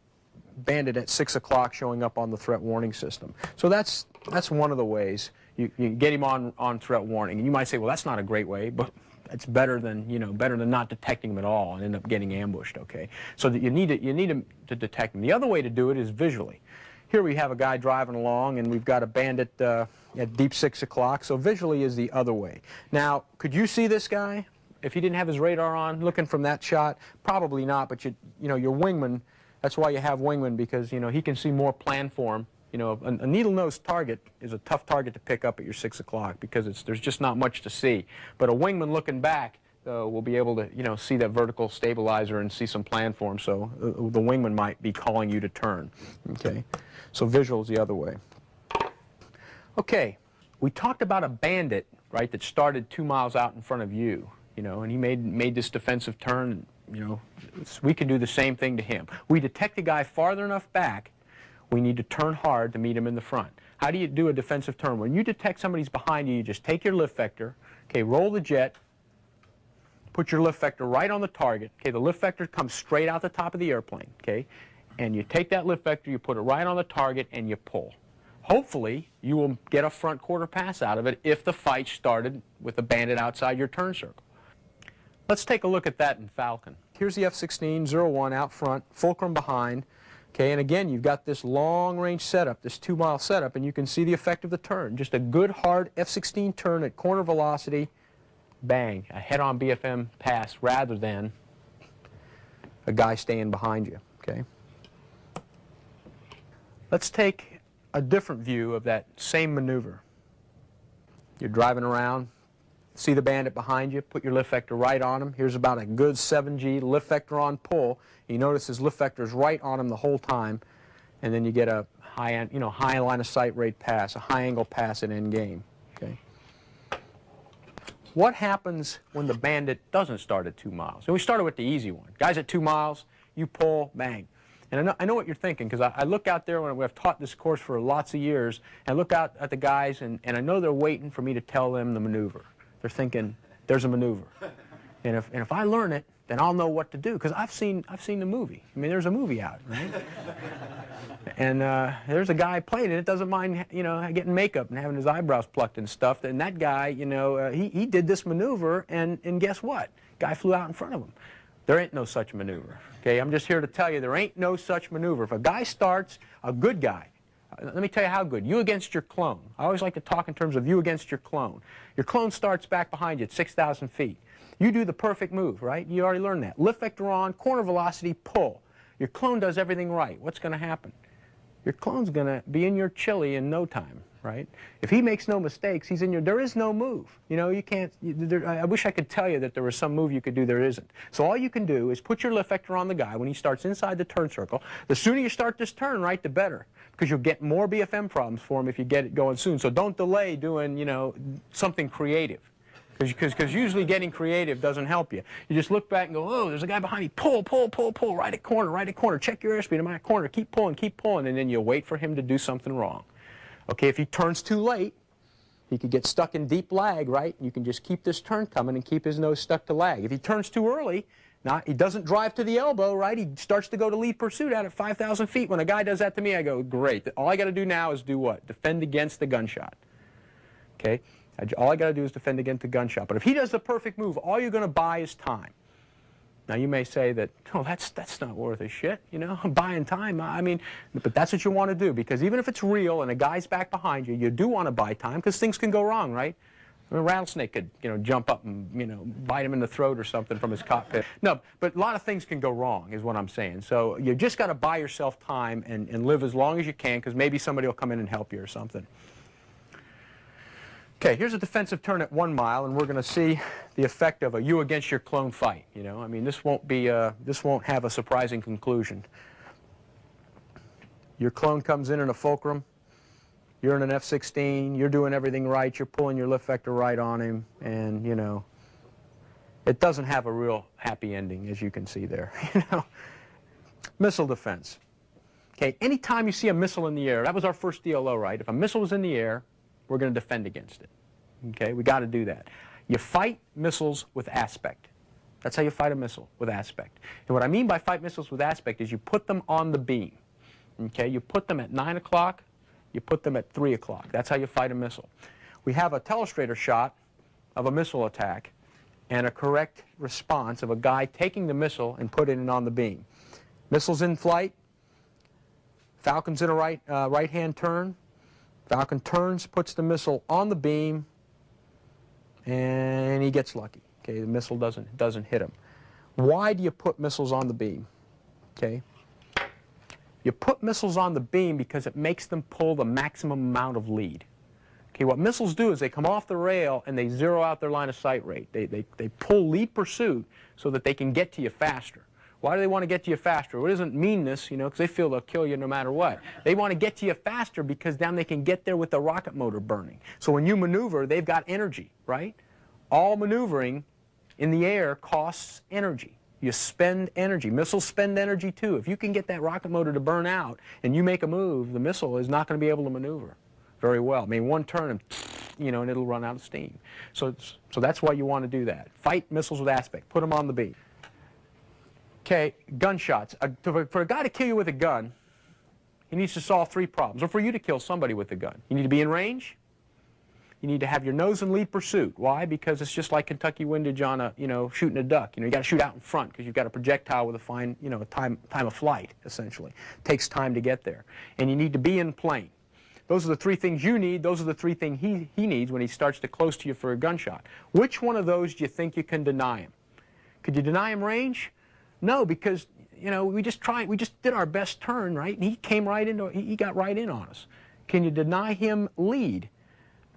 bandit at 6 o'clock showing up on the threat warning system. So that's one of the ways you get him on threat warning. And you might say, well, that's not a great way, but it's better than, you know, better than not detecting him at all and end up getting ambushed. Okay, so that you need him to detect him. The other way to do it is visually. Here we have a guy driving along, and we've got a bandit at deep 6 o'clock. So visually is the other way. Now, could you see this guy if he didn't have his radar on, looking from that shot? Probably not. But you know, your wingman. That's why you have wingman, because you know he can see more planform. You know, a needle-nosed target is a tough target to pick up at your 6 o'clock because there's just not much to see. But a wingman looking back will be able to, you know, see that vertical stabilizer and see some planform. So the wingman might be calling you to turn. Okay, so visual is the other way. Okay, we talked about a bandit, right, that started 2 miles out in front of you. You know, and he made this defensive turn. You know, we can do the same thing to him. We detect a guy farther enough back. We need to turn hard to meet him in the front. How do you do a defensive turn? When you detect somebody's behind you, you just take your lift vector, okay, roll the jet, put your lift vector right on the target. Okay, the lift vector comes straight out the top of the airplane, okay, and you take that lift vector, you put it right on the target, and you pull. Hopefully, you will get a front quarter pass out of it if the fight started with a bandit outside your turn circle. Let's take a look at that in Falcon. Here's the F-16, 01 out front, fulcrum behind. Okay, and again, you've got this long-range setup, this 2-mile setup, and you can see the effect of the turn. Just a good, hard F-16 turn at corner velocity, bang, a head-on BFM pass rather than a guy staying behind you. Okay. Let's take a different view of that same maneuver. You're driving around, see the bandit behind you, put your lift vector right on him. Here's about a good 7G lift vector on pull. You notice his lift vector is right on him the whole time, and then you get a high line of sight rate pass, a high angle pass at end game. Okay. What happens when the bandit doesn't start at 2 miles? And we started with the easy one. Guys at 2 miles, you pull, bang. And I know what you're thinking, because I look out there when I've taught this course for lots of years, and I look out at the guys, and I know they're waiting for me to tell them the maneuver. They're thinking, there's a maneuver. And if I learn it, then I'll know what to do, because I've seen the movie. I mean, there's a movie out, right? And there's a guy playing it, doesn't mind, you know, getting makeup and having his eyebrows plucked and stuff. And that guy, you know, he did this maneuver, and guess what? Guy flew out in front of him. There ain't no such maneuver. Okay, I'm just here to tell you there ain't no such maneuver. If a guy starts, a good guy, let me tell you how good. You against your clone. I always like to talk in terms of you against your clone. Your clone starts back behind you at 6,000 feet. You do the perfect move, right? You already learned that. Lift vector on, corner velocity, pull. Your clone does everything right. What's going to happen? Your clone's going to be in your chili in no time, right? If he makes no mistakes, he's in your... There is no move. You know, you can't... I wish I could tell you that there was some move you could do. There isn't. So all you can do is put your lift vector on the guy when he starts inside the turn circle. The sooner you start this turn, right, the better, because you'll get more BFM problems for him if you get it going soon. So don't delay doing, you know, something creative. Because usually getting creative doesn't help you. You just look back and go, oh, there's a guy behind me. Pull, pull, pull, pull, right at corner, right at corner. Check your airspeed in my corner. Keep pulling, and then you wait for him to do something wrong. Okay, if he turns too late, he could get stuck in deep lag, right? You can just keep this turn coming and keep his nose stuck to lag. If he turns too early, he doesn't drive to the elbow, right? He starts to go to lead pursuit out at 5,000 feet. When a guy does that to me, I go, great. All I got to do now is do what? Defend against the gunshot. Okay? All I got to do is defend against the gunshot. But if he does the perfect move, all you're going to buy is time. Now, you may say that, oh, that's not worth a shit, you know, I'm buying time. I mean, but that's what you want to do, because even if it's real and a guy's back behind you, you do want to buy time, because things can go wrong, right? I mean, a rattlesnake could, jump up and, bite him in the throat or something from his cockpit. No, but a lot of things can go wrong, is what I'm saying. So you just got to buy yourself time and live as long as you can, because maybe somebody will come in and help you or something. Okay, here's a defensive turn at 1 mile, and we're going to see the effect of a you against your clone fight. I mean, this won't have a surprising conclusion. Your clone comes in a fulcrum. You're in an F-16, you're doing everything right, you're pulling your lift vector right on him, and, it doesn't have a real happy ending, as you can see there, Missile defense. Okay, anytime you see a missile in the air, that was our first DLO, right? If a missile was in the air, we're going to defend against it. Okay, we got to do that. You fight missiles with aspect. That's how you fight a missile, with aspect. And what I mean by fight missiles with aspect is you put them on the beam. Okay, you put them at 9 o'clock, you put them at 3 o'clock. That's how you fight a missile. We have a telestrator shot of a missile attack and a correct response of a guy taking the missile and putting it on the beam. Missile's in flight. Falcon's in a right-hand turn. Falcon turns, puts the missile on the beam, and he gets lucky. Okay, the missile doesn't hit him. Why do you put missiles on the beam? Okay. You put missiles on the beam because it makes them pull the maximum amount of lead. Okay, what missiles do is they come off the rail and they zero out their line of sight rate. They pull lead pursuit so that they can get to you faster. Why do they want to get to you faster? Well, it isn't meanness, because they feel they'll kill you no matter what. They want to get to you faster because then they can get there with the rocket motor burning. So when you maneuver, they've got energy, right? All maneuvering in the air costs energy. You spend energy. Missiles spend energy too. If you can get that rocket motor to burn out and you make a move, the missile is not going to be able to maneuver very well. I mean, one turn and, and it'll run out of steam. So that's why you want to do that. Fight missiles with aspect. Put them on the beam. Okay, gunshots. For a guy to kill you with a gun, he needs to solve 3 problems. Or for you to kill somebody with a gun. You need to be in range. You need to have your nose in lead pursuit. Why? Because it's just like Kentucky windage on a, shooting a duck. You got to shoot out in front because you've got a projectile with a fine, time of flight, essentially. It takes time to get there. And you need to be in plane. Those are the 3 things you need. Those are the 3 things he needs when he starts to close to you for a gunshot. Which one of those do you think you can deny him? Could you deny him range? No, because, we just did our best turn, right? And he came right into, he got right in on us. Can you deny him lead?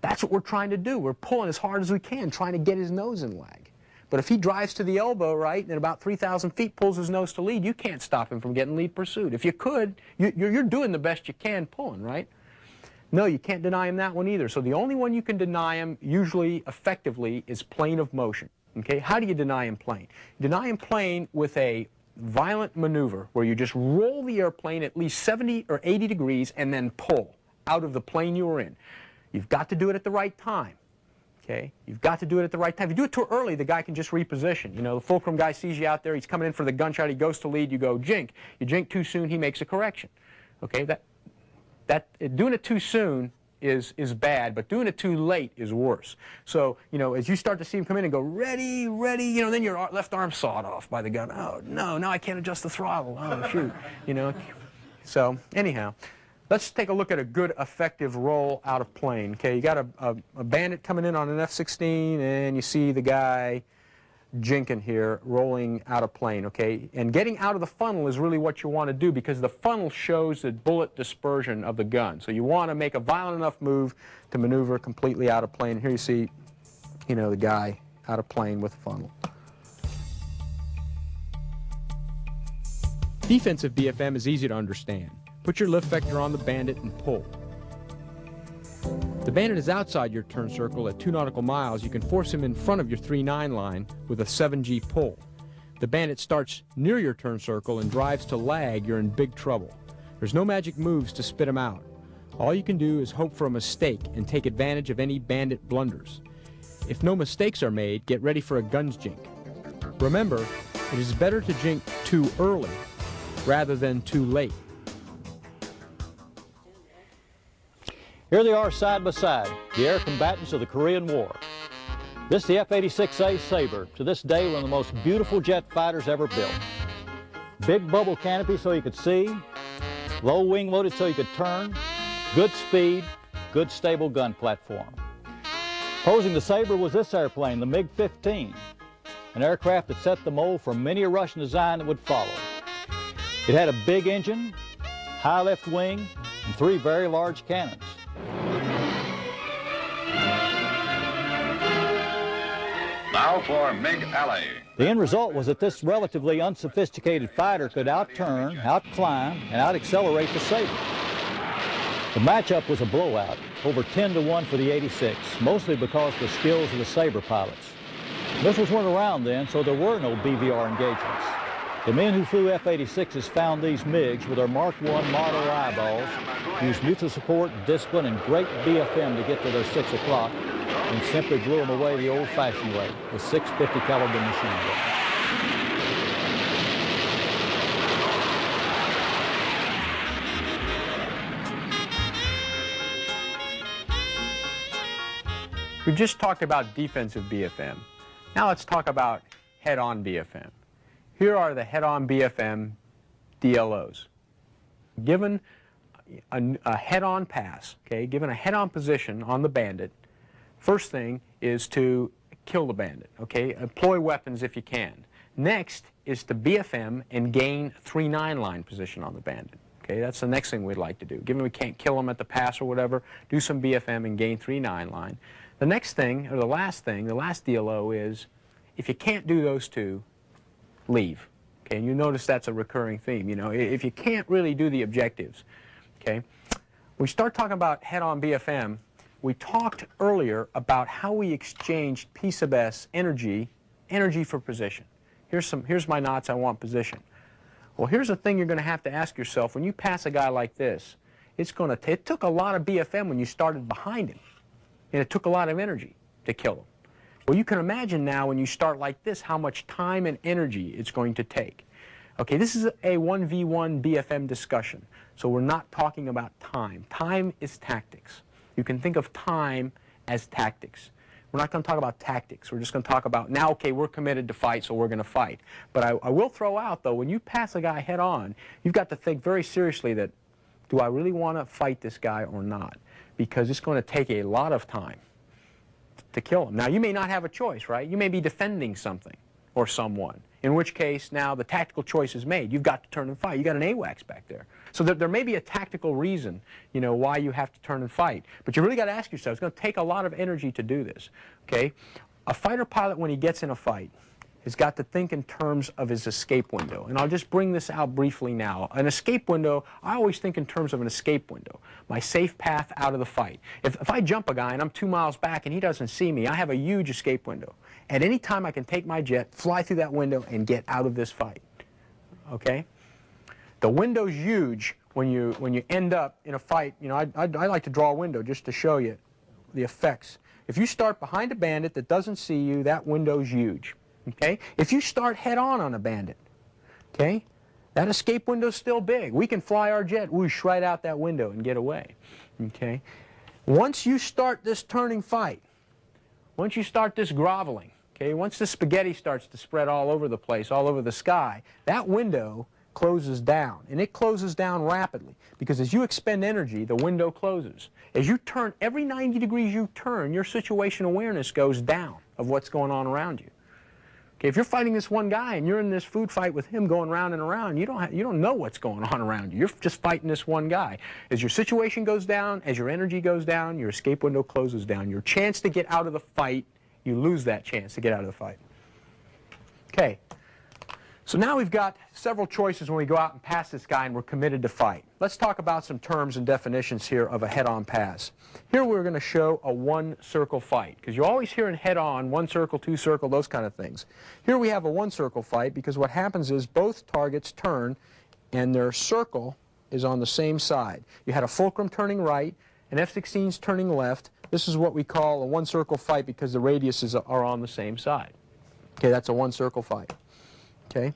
That's what we're trying to do. We're pulling as hard as we can, trying to get his nose in lag. But if he drives to the elbow, right, and at about 3,000 feet pulls his nose to lead, you can't stop him from getting lead pursuit. If you could, you're doing the best you can pulling, right? No, you can't deny him that one either. So the only one you can deny him, usually effectively, is plane of motion. Okay, how do you deny him plane? You deny him plane with a violent maneuver where you just roll the airplane at least 70 or 80 degrees and then pull out of the plane you were in. You've got to do it at the right time. Okay? You've got to do it at the right time. If you do it too early, the guy can just reposition. The fulcrum guy sees you out there, he's coming in for the gunshot, he goes to lead, you go jink. You jink too soon, he makes a correction. Okay? Doing it too soon is bad, but doing it too late is worse. So, as you start to see him come in and go, ready, ready, then your left arm's sawed off by the gun. Oh, no, now I can't adjust the throttle. Oh, shoot. So, anyhow. Let's take a look at a good, effective roll out of plane. Okay, you got a bandit coming in on an F-16, and you see the guy jinking here, rolling out of plane. Okay, and getting out of the funnel is really what you want to do because the funnel shows the bullet dispersion of the gun. So you want to make a violent enough move to maneuver completely out of plane. Here you see, the guy out of plane with the funnel. Defensive BFM is easy to understand. Put your lift vector on the bandit and pull. If the bandit is outside your turn circle at 2 nautical miles, you can force him in front of your 3-9 line with a 7G pull. If the bandit starts near your turn circle and drives to lag, you're in big trouble. There's no magic moves to spit him out. All you can do is hope for a mistake and take advantage of any bandit blunders. If no mistakes are made, get ready for a guns jink. Remember, it is better to jink too early rather than too late. Here they are side by side, the air combatants of the Korean War. This is the F-86A Sabre, to this day one of the most beautiful jet fighters ever built. Big bubble canopy so you could see, low wing loaded so you could turn, good speed, good stable gun platform. Posing the Sabre was this airplane, the MiG-15, an aircraft that set the mold for many a Russian design that would follow. It had a big engine, high left wing, and 3 very large cannons. Now for MiG Alley. The end result was that this relatively unsophisticated fighter could outturn, outclimb, and out-accelerate the Sabre. The matchup was a blowout, over 10-1 for the 86, mostly because of the skills of the Sabre pilots. Missiles weren't around then, so there were no BVR engagements. The men who flew F-86s found these MiGs with their Mark I model eyeballs, used mutual support, discipline, and great BFM to get to their 6 o'clock, and simply blew them away the old-fashioned way, with 650 caliber machine guns. We've just talked about defensive BFM. Now let's talk about head-on BFM. Here are the head-on BFM DLOs. Given a head-on pass, okay, given a head-on position on the bandit, first thing is to kill the bandit, okay? Employ weapons if you can. Next is to BFM and gain 3-9 line position on the bandit. Okay, that's the next thing we'd like to do. Given we can't kill him at the pass or whatever, do some BFM and gain 3-9 line. The next thing, or the last DLO is, if you can't do those two, leave. Okay, and you notice that's a recurring theme. You know, if you can't really do the objectives, okay, we start talking about head-on BFM. We talked earlier about how we exchanged P sub S energy for position. Here's my knots, I want position. Well, here's the thing you're going to have to ask yourself. When you pass a guy like this, it took a lot of BFM when you started behind him. And it took a lot of energy to kill him. Well, you can imagine now when you start like this how much time and energy it's going to take. Okay, this is a 1v1 BFM discussion, so we're not talking about time. Time is tactics. You can think of time as tactics. We're not going to talk about tactics. We're just going to talk about, now, okay, we're committed to fight, so we're going to fight. But I will throw out, though, when you pass a guy head on, you've got to think very seriously that, do I really want to fight this guy or not? Because it's going to take a lot of time to kill him. Now, you may not have a choice, right? You may be defending something or someone, in which case now the tactical choice is made. You've got to turn and fight. You've got an AWACS back there. So there may be a tactical reason, you know, why you have to turn and fight. But you really got to ask yourself, it's going to take a lot of energy to do this, okay? A fighter pilot, when he gets in a fight, has got to think in terms of his escape window. And I'll just bring this out briefly now. An escape window, I always think in terms of an escape window, my safe path out of the fight. If I jump a guy and I'm 2 miles back and he doesn't see me, I have a huge escape window. At any time I can take my jet, fly through that window, and get out of this fight. Okay? The window's huge when you end up in a fight. You know, I like to draw a window just to show you the effects. If you start behind a bandit that doesn't see you, that window's huge. Okay? If you start head-on a bandit, okay, that escape window's still big. We can fly our jet whoosh right out that window and get away. Okay? Once you start this turning fight, once you start this groveling, okay, once the spaghetti starts to spread all over the place, all over the sky, that window closes down, and it closes down rapidly, because as you expend energy, the window closes. As you turn, every 90 degrees you turn, your situation awareness goes down of what's going on around you. Okay, if you're fighting this one guy and you're in this food fight with him going round and around, you don't know what's going on around you. You're just fighting this one guy. As your situation goes down, as your energy goes down, your escape window closes down. Your chance to get out of the fight, you lose that chance to get out of the fight. Okay. So now we've got several choices when we go out and pass this guy and we're committed to fight. Let's talk about some terms and definitions here of a head-on pass. Here we're going to show a one-circle fight, because you always hear in head-on, one circle, two circle, those kind of things. Here we have a one-circle fight because what happens is both targets turn and their circle is on the same side. You had a fulcrum turning right, an F-16's turning left. This is what we call a one-circle fight because the radiuses are on the same side. Okay, that's a one-circle fight. Okay.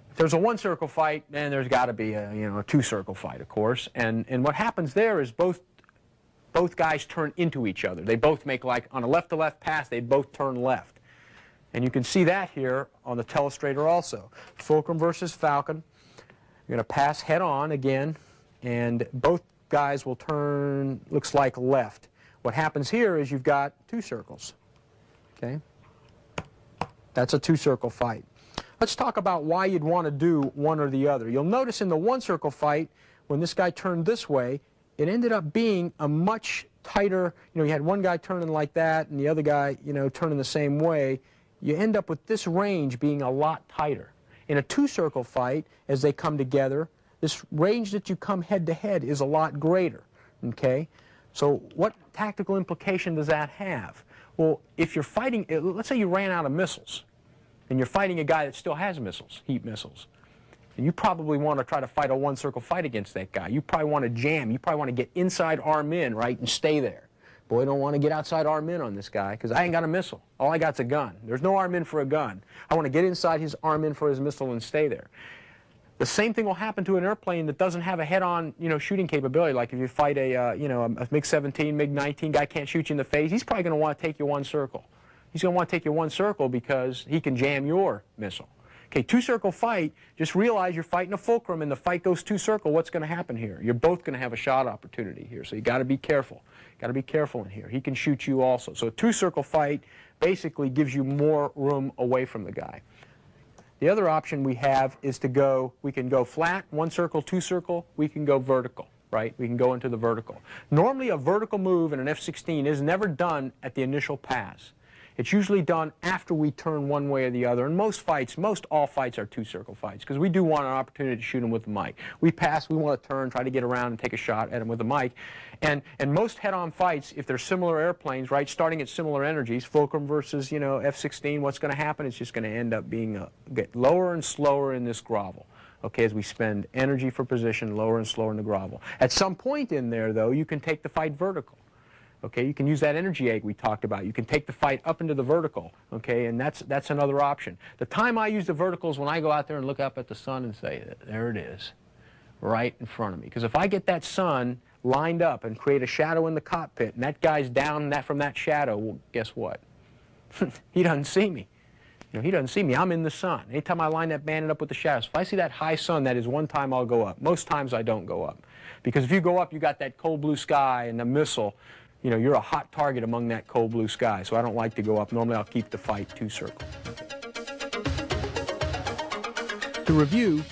If there's a one-circle fight, then there's got to be a two-circle fight, of course. And what happens there is both guys turn into each other. They both make, like on a left-to-left pass, they both turn left. And you can see that here on the telestrator also. Fulcrum versus Falcon. You're going to pass head-on again, and both guys will turn, looks like left. What happens here is you've got two circles. Okay? That's a two-circle fight. Let's talk about why you'd want to do one or the other. You'll notice in the one-circle fight, when this guy turned this way, it ended up being a much tighter, you had one guy turning like that and the other guy, turning the same way. You end up with this range being a lot tighter. In a two-circle fight, as they come together, this range that you come head-to-head is a lot greater, okay? So what tactical implication does that have? Well, if you're fighting, let's say you ran out of missiles, and you're fighting a guy that still has missiles, heat missiles, and you probably want to try to fight a one-circle fight against that guy. You probably want to jam. You probably want to get inside arm in, right, and stay there. Boy, I don't want to get outside arm in on this guy because I ain't got a missile. All I got's a gun. There's no arm in for a gun. I want to get inside his arm in for his missile and stay there. The same thing will happen to an airplane that doesn't have a head-on, shooting capability. Like if you fight a, a MiG-17, MiG-19, guy can't shoot you in the face, he's probably going to want to take you one circle. He's going to want to take you one circle because he can jam your missile. Okay, two-circle fight, just realize you're fighting a fulcrum and the fight goes two-circle. What's going to happen here? You're both going to have a shot opportunity here, so you got to be careful. Got to be careful in here. He can shoot you also. So a two-circle fight basically gives you more room away from the guy. The other option we have is to go, we can go flat, one circle, two circle, we can go vertical, right? We can go into the vertical. Normally a vertical move in an F-16 is never done at the initial pass. It's usually done after we turn one way or the other. And most all fights are two-circle fights because we do want an opportunity to shoot them with the mic. We pass, we want to turn, try to get around and take a shot at them with the mic. And most head-on fights, if they're similar airplanes, right, starting at similar energies, Fulcrum versus, F-16, what's going to happen? It's just going to end up being get lower and slower in this grovel. Okay, as we spend energy for position, lower and slower in the grovel. At some point in there, though, you can take the fight vertical. Okay, you can use that energy egg we talked about. You can take the fight up into the vertical, okay, and that's another option. The time I use the vertical is when I go out there and look up at the sun and say, there it is, right in front of me. Because if I get that sun lined up and create a shadow in the cockpit, and that guy's down from that shadow, well, guess what? He doesn't see me. He doesn't see me. I'm in the sun. Anytime I line that bandit up with the shadows, if I see that high sun, that is one time I'll go up. Most times I don't go up. Because if you go up, you got that cold blue sky and the missile. You're a hot target among that cold blue sky, so I don't like to go up. Normally I'll keep the fight two-circle. To review,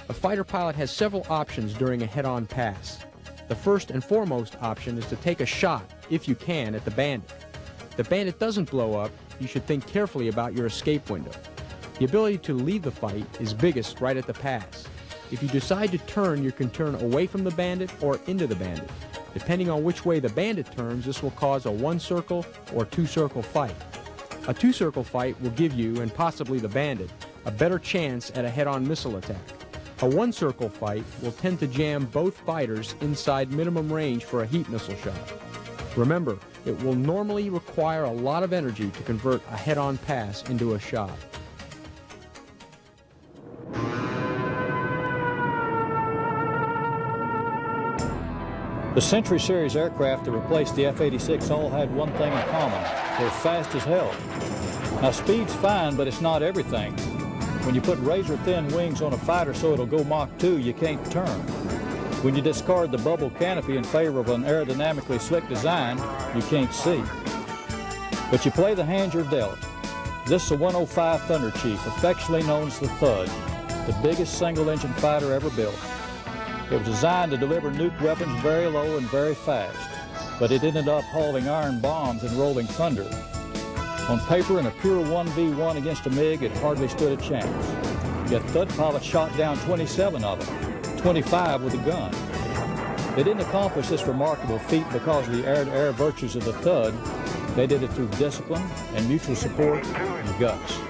a fighter pilot has several options during a head-on pass. The first and foremost option is to take a shot, if you can, at the bandit. If the bandit doesn't blow up, you should think carefully about your escape window. The ability to leave the fight is biggest right at the pass. If you decide to turn, you can turn away from the bandit or into the bandit. Depending on which way the bandit turns, this will cause a one-circle or two-circle fight. A two-circle fight will give you, and possibly the bandit, a better chance at a head-on missile attack. A one-circle fight will tend to jam both fighters inside minimum range for a heat missile shot. Remember, it will normally require a lot of energy to convert a head-on pass into a shot. The Century Series aircraft that replaced the F-86 all had one thing in common. They're fast as hell. Now, speed's fine, but it's not everything. When you put razor-thin wings on a fighter so it'll go Mach 2, you can't turn. When you discard the bubble canopy in favor of an aerodynamically slick design, you can't see. But you play the hand you're dealt. This is a 105 Thunder Chief, affectionately known as the Thud, the biggest single-engine fighter ever built. It was designed to deliver nuke weapons very low and very fast, but it ended up hauling iron bombs and rolling thunder. On paper, in a pure 1v1 against a MiG, it hardly stood a chance. Yet Thud pilots shot down 27 of them, 25 with a gun. They didn't accomplish this remarkable feat because of the air-to-air virtues of the Thud. They did it through discipline and mutual support and guts.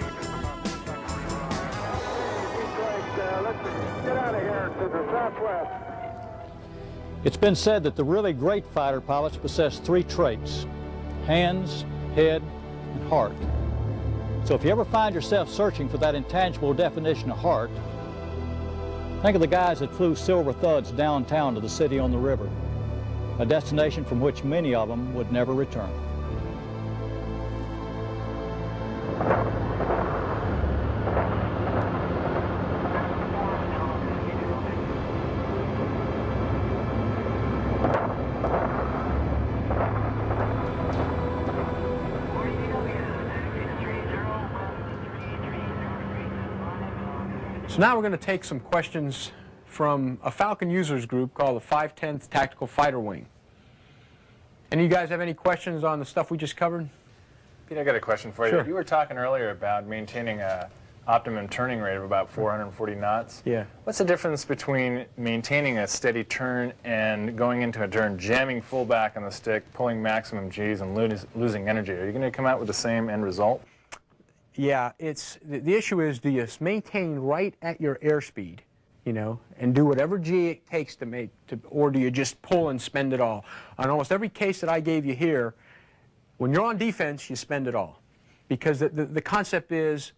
It's been said that the really great fighter pilots possess three traits: hands, head, and heart. So if you ever find yourself searching for that intangible definition of heart, think of the guys that flew Silver Thuds downtown to the city on the river, a destination from which many of them would never return. So now we're going to take some questions from a Falcon users group called the 510th Tactical Fighter Wing. Any of you guys have any questions on the stuff we just covered? Pete, I got a question for you. Sure. You were talking earlier about maintaining a optimum turning rate of about 440 knots. Yeah. What's the difference between maintaining a steady turn and going into a turn, jamming full back on the stick, pulling maximum G's, and losing energy? Are you going to come out with the same end result? Yeah, it's the issue is, do you maintain right at your airspeed, you know, and do whatever G it takes to or do you just pull and spend it all? On almost every case that I gave you here, when you're on defense, you spend it all, because the concept is,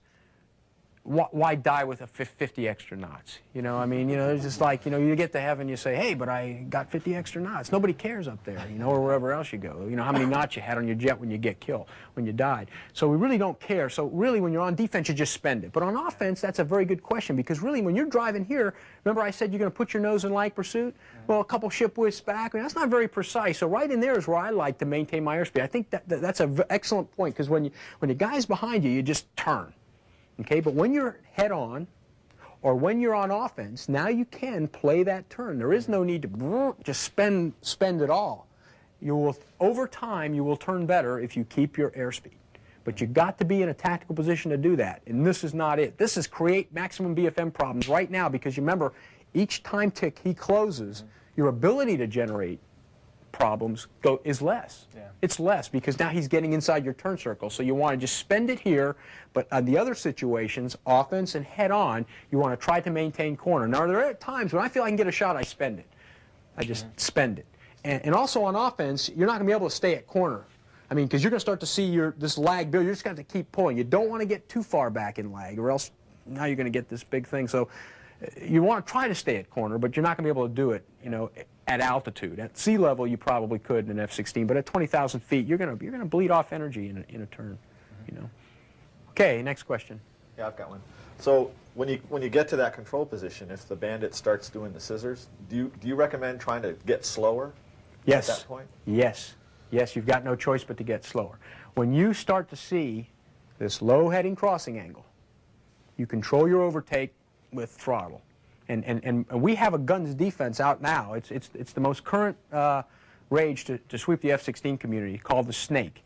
why die with a 50 extra knots? You know, I mean, you know, it's just like, you know, you get to heaven, you say, hey, but I got 50 extra knots. Nobody cares up there, you know, or wherever else you go. You know, how many knots you had on your jet when you get killed, when you died. So we really don't care. So really, when you're on defense, you just spend it. But on offense, that's a very good question, because really, when you're driving here, remember I said you're going to put your nose in light pursuit? Well, a couple ship widths back, I mean, that's not very precise. So right in there is where I like to maintain my airspeed. I think that's an excellent point, because when the guy's behind you, you just turn. Okay, but when you're head-on, or when you're on offense, now you can play that turn. There is no need to just spend it all. You will, over time, you will turn better if you keep your airspeed. But you've got to be in a tactical position to do that, and this is not it. This is create maximum BFM problems right now, because you remember, each time tick he closes, your ability to generate problems is less. Yeah. It's less, because now he's getting inside your turn circle. So you want to just spend it here, but on the other situations, offense and head-on, you want to try to maintain corner. Now, there are times when I feel I can get a shot, I spend it. I just spend it. And also on offense, you're not going to be able to stay at corner. I mean, because you're going to start to see this lag build. You're just going to have to keep pulling. You don't want to get too far back in lag, or else now you're going to get this big thing. So you want to try to stay at corner, but you're not going to be able to do it, you know, at altitude. At sea level, you probably could in an F-16, but at 20,000 feet, you're going to bleed off energy in a turn, you know. Okay, next question. Yeah, I've got one. So when you get to that control position, if the bandit starts doing the scissors, do you recommend trying to get slower? Yes. At that point? Yes. Yes, you've got no choice but to get slower. When you start to see this low heading crossing angle, you control your overtake with throttle. And we have a guns defense out now. It's the most current rage to sweep the F-16 community, called the snake,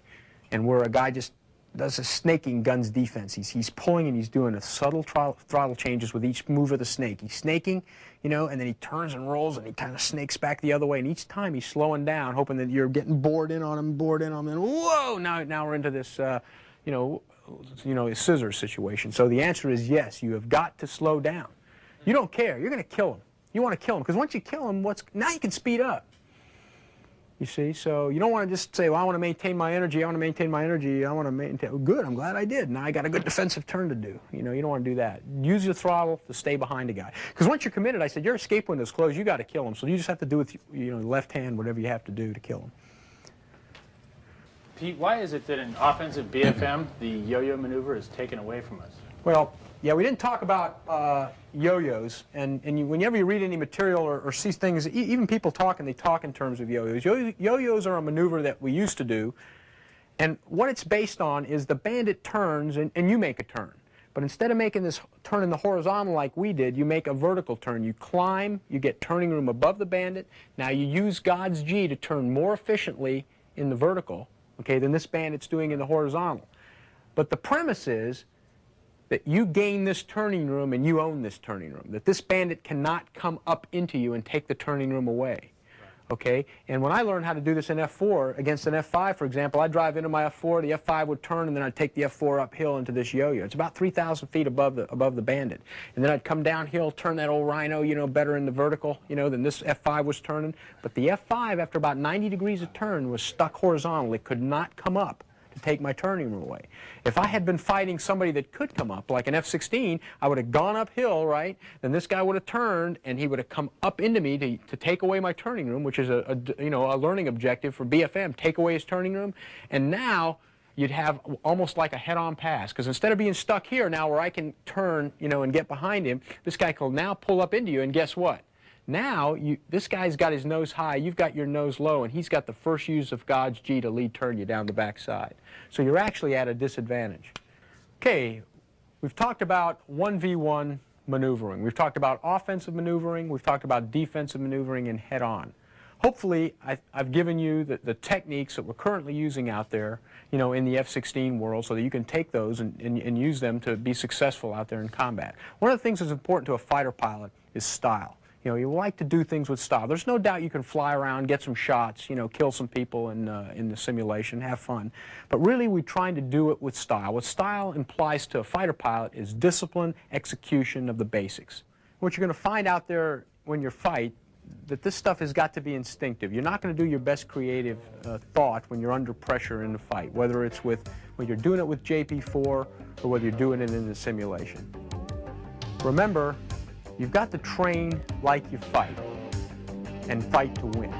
and where a guy just does a snaking guns defense. He's pulling and he's doing a subtle throttle changes with each move of the snake. He's snaking, you know, and then he turns and rolls and he kind of snakes back the other way. And each time he's slowing down, hoping that you're getting bored in on him, and whoa! Now we're into this, you know, scissors situation. So the answer is yes. You have got to slow down. You don't care. You're going to kill him. You want to kill him, because once you kill him, now you can speed up. You see, so you don't want to just say, well, I want to maintain my energy. I want to maintain my energy. I want to maintain. Well, good. I'm glad I did. Now I got a good defensive turn to do. You know, you don't want to do that. Use your throttle to stay behind a guy. Because once you're committed, I said, your escape window's closed. You got to kill him. So you just have to do with, you know, left hand whatever you have to do to kill him. Pete, why is it that in offensive BFM the yo-yo maneuver is taken away from us? Well, yeah, we didn't talk about yo-yos, and whenever you read any material or see things, even people talking, they talk in terms of yo-yos. Yo-yos are a maneuver that we used to do, and what it's based on is the bandit turns, and you make a turn. But instead of making this turn in the horizontal like we did, you make a vertical turn. You climb, you get turning room above the bandit. Now you use God's G to turn more efficiently in the vertical, okay, than this bandit's doing in the horizontal. But the premise is that you gain this turning room and you own this turning room, that this bandit cannot come up into you and take the turning room away, okay? And when I learned how to do this in F4 against an F5, for example, I'd drive into my F4, the F5 would turn, and then I'd take the F4 uphill into this yo-yo. It's about 3,000 feet above the bandit. And then I'd come downhill, turn that old Rhino, you know, better in the vertical, you know, than this F5 was turning. But the F5, after about 90 degrees of turn, was stuck horizontal. It could not come up to take my turning room away. If I had been fighting somebody that could come up, like an F-16, I would have gone uphill, right? Then this guy would have turned, and he would have come up into me to take away my turning room, which is a learning objective for BFM, take away his turning room. And now you'd have almost like a head-on pass, because instead of being stuck here now where I can turn, you know, and get behind him, this guy can now pull up into you, and guess what? Now, this guy's got his nose high, you've got your nose low, and he's got the first use of God's G to lead turn you down the backside. So you're actually at a disadvantage. Okay, we've talked about 1v1 maneuvering. We've talked about offensive maneuvering, we've talked about defensive maneuvering, and head-on. Hopefully, I've given you the techniques that we're currently using out there, you know, in the F-16 world, so that you can take those and use them to be successful out there in combat. One of the things that's important to a fighter pilot is style. You know, you like to do things with style. There's no doubt you can fly around, get some shots, you know, kill some people in the simulation, have fun. But really, we're trying to do it with style. What style implies to a fighter pilot is discipline, execution of the basics. What you're going to find out there when you fight, that this stuff has got to be instinctive. You're not going to do your best creative thought when you're under pressure in the fight, whether it's when you're doing it with JP4 or whether you're doing it in the simulation. Remember, you've got to train like you fight, and fight to win.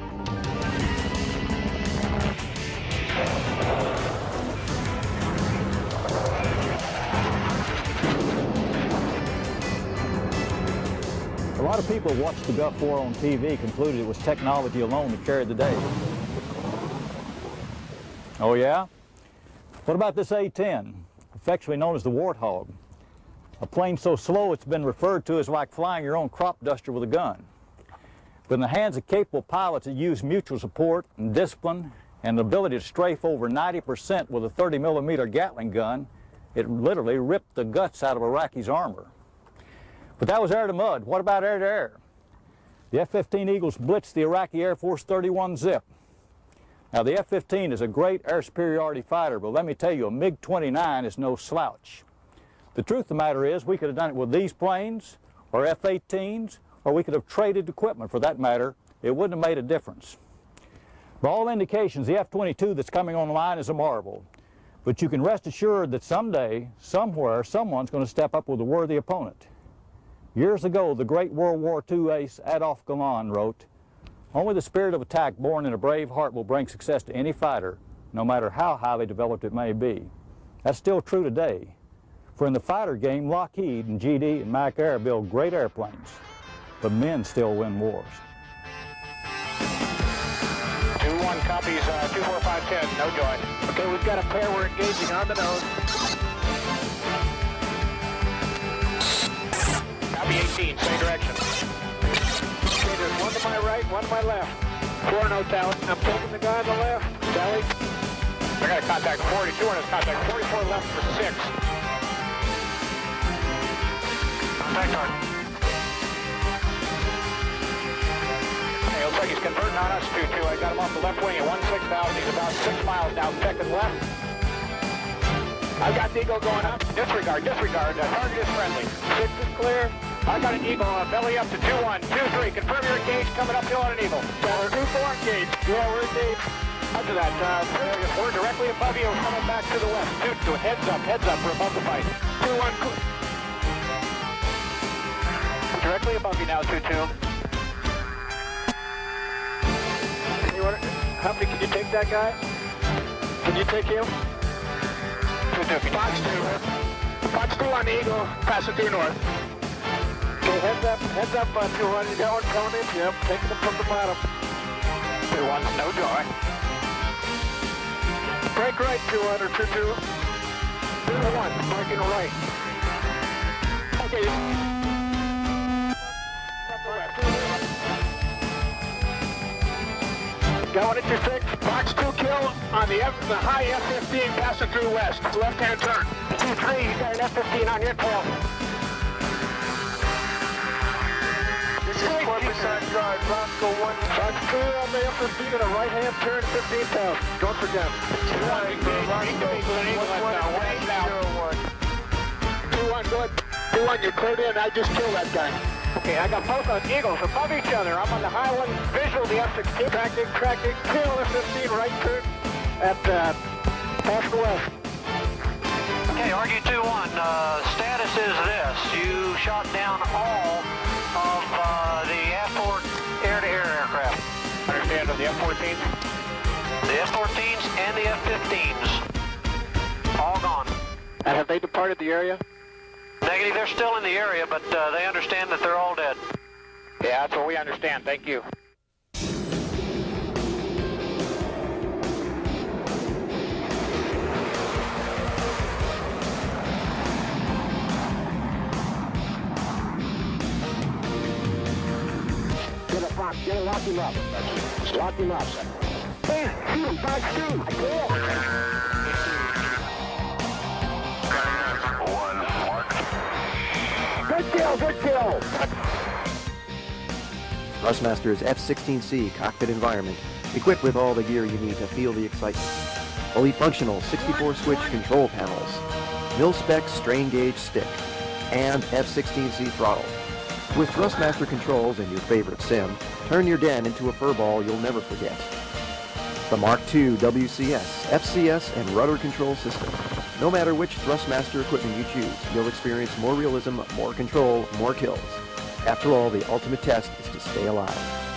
A lot of people who watched the Gulf War on TV concluded it was technology alone that carried the day. Oh yeah? What about this A-10, affectionately known as the Warthog? A plane so slow it's been referred to as like flying your own crop duster with a gun. But in the hands of capable pilots that use mutual support and discipline and the ability to strafe over 90% with a 30mm Gatling gun, it literally ripped the guts out of Iraqi's armor. But that was air to mud. What about air to air? The F-15 Eagles blitzed the Iraqi Air Force 31 zip. Now the F-15 is a great air superiority fighter, but let me tell you, a MiG-29 is no slouch. The truth of the matter is, we could have done it with these planes, or F-18s, or we could have traded equipment for that matter. It wouldn't have made a difference. By all indications, the F-22 that's coming online is a marvel. But you can rest assured that someday, somewhere, someone's going to step up with a worthy opponent. Years ago, the great World War II ace Adolf Galland wrote, "Only the spirit of attack born in a brave heart will bring success to any fighter, no matter how highly developed it may be." That's still true today. For in the fighter game, Lockheed and GD and Mac Air build great airplanes, but men still win wars. 2-1 copies, 24510, no joy. Okay, we've got a pair we're engaging on the nose. Copy 18, same direction. Okay, there's one to my right, one to my left. 4-0 tally. I'm taking the guy on the left. Tally. I got a contact 42 on his contact 44 left for 6. Contact on. Hey, looks like he's converting on us, 2-2. I got him off the left wing at 16,000. He's about 6 miles now, checking left. I've got the Eagle going up. Disregard, disregard. The target is friendly. 6 is clear. I got an Eagle belly up to 2-1, 2-3. Confirm you're engaged, coming uphill on an Eagle. 2-4 engaged. Yeah, we're engaged. After that, we're directly above you, coming back to the west. 2-2, heads up, we're above the fight. 2-1. Directly above you now, 2-2. How many can you take that guy? Can you take him? 2-2. Fox 2 on the Eagle, passing through north. Okay, heads up, 200. You got one coming in? Yep, taking them from the bottom. 2-1, no joy. Break right, 200, 2-2. 2-1, breaking right. Okay. Got one at your 6. Fox 2 kill on the high F-15 passing through west. Left-hand turn. 2-3, you got an F-15 on your tail. This is Corpus on guard, Roscoe 1. Fox 2 on the F-15 and a right-hand turn, 15,000. Don't forget. 2-1, good. 2-1, you cleared in. I just killed that guy. Okay, I got both on Eagles above each other. I'm on the high one, visual the F-16. Tracking, kill F-15, right turn at past the west. Okay, RG-21, status is this. You shot down all of the F-4 air-to-air aircraft. Understand on the F-14s? The F-14s and the F-15s. All gone. And have they departed the area? Negative, they're still in the area, but they understand that they're all dead. Yeah, that's what we understand. Thank you. lock. Get it, lock him up. Lock him up. Hey, shoot him, back shoot. Cool. Good kill, good kill. Thrustmaster's F-16C cockpit environment, equipped with all the gear you need to feel the excitement. Fully functional 64-switch control panels, mil-spec strain gauge stick, and F-16C throttle. With Thrustmaster controls and your favorite sim, turn your den into a furball you'll never forget. The Mark II WCS, FCS, and rudder control system. No matter which Thrustmaster equipment you choose, you'll experience more realism, more control, more kills. After all, the ultimate test is to stay alive.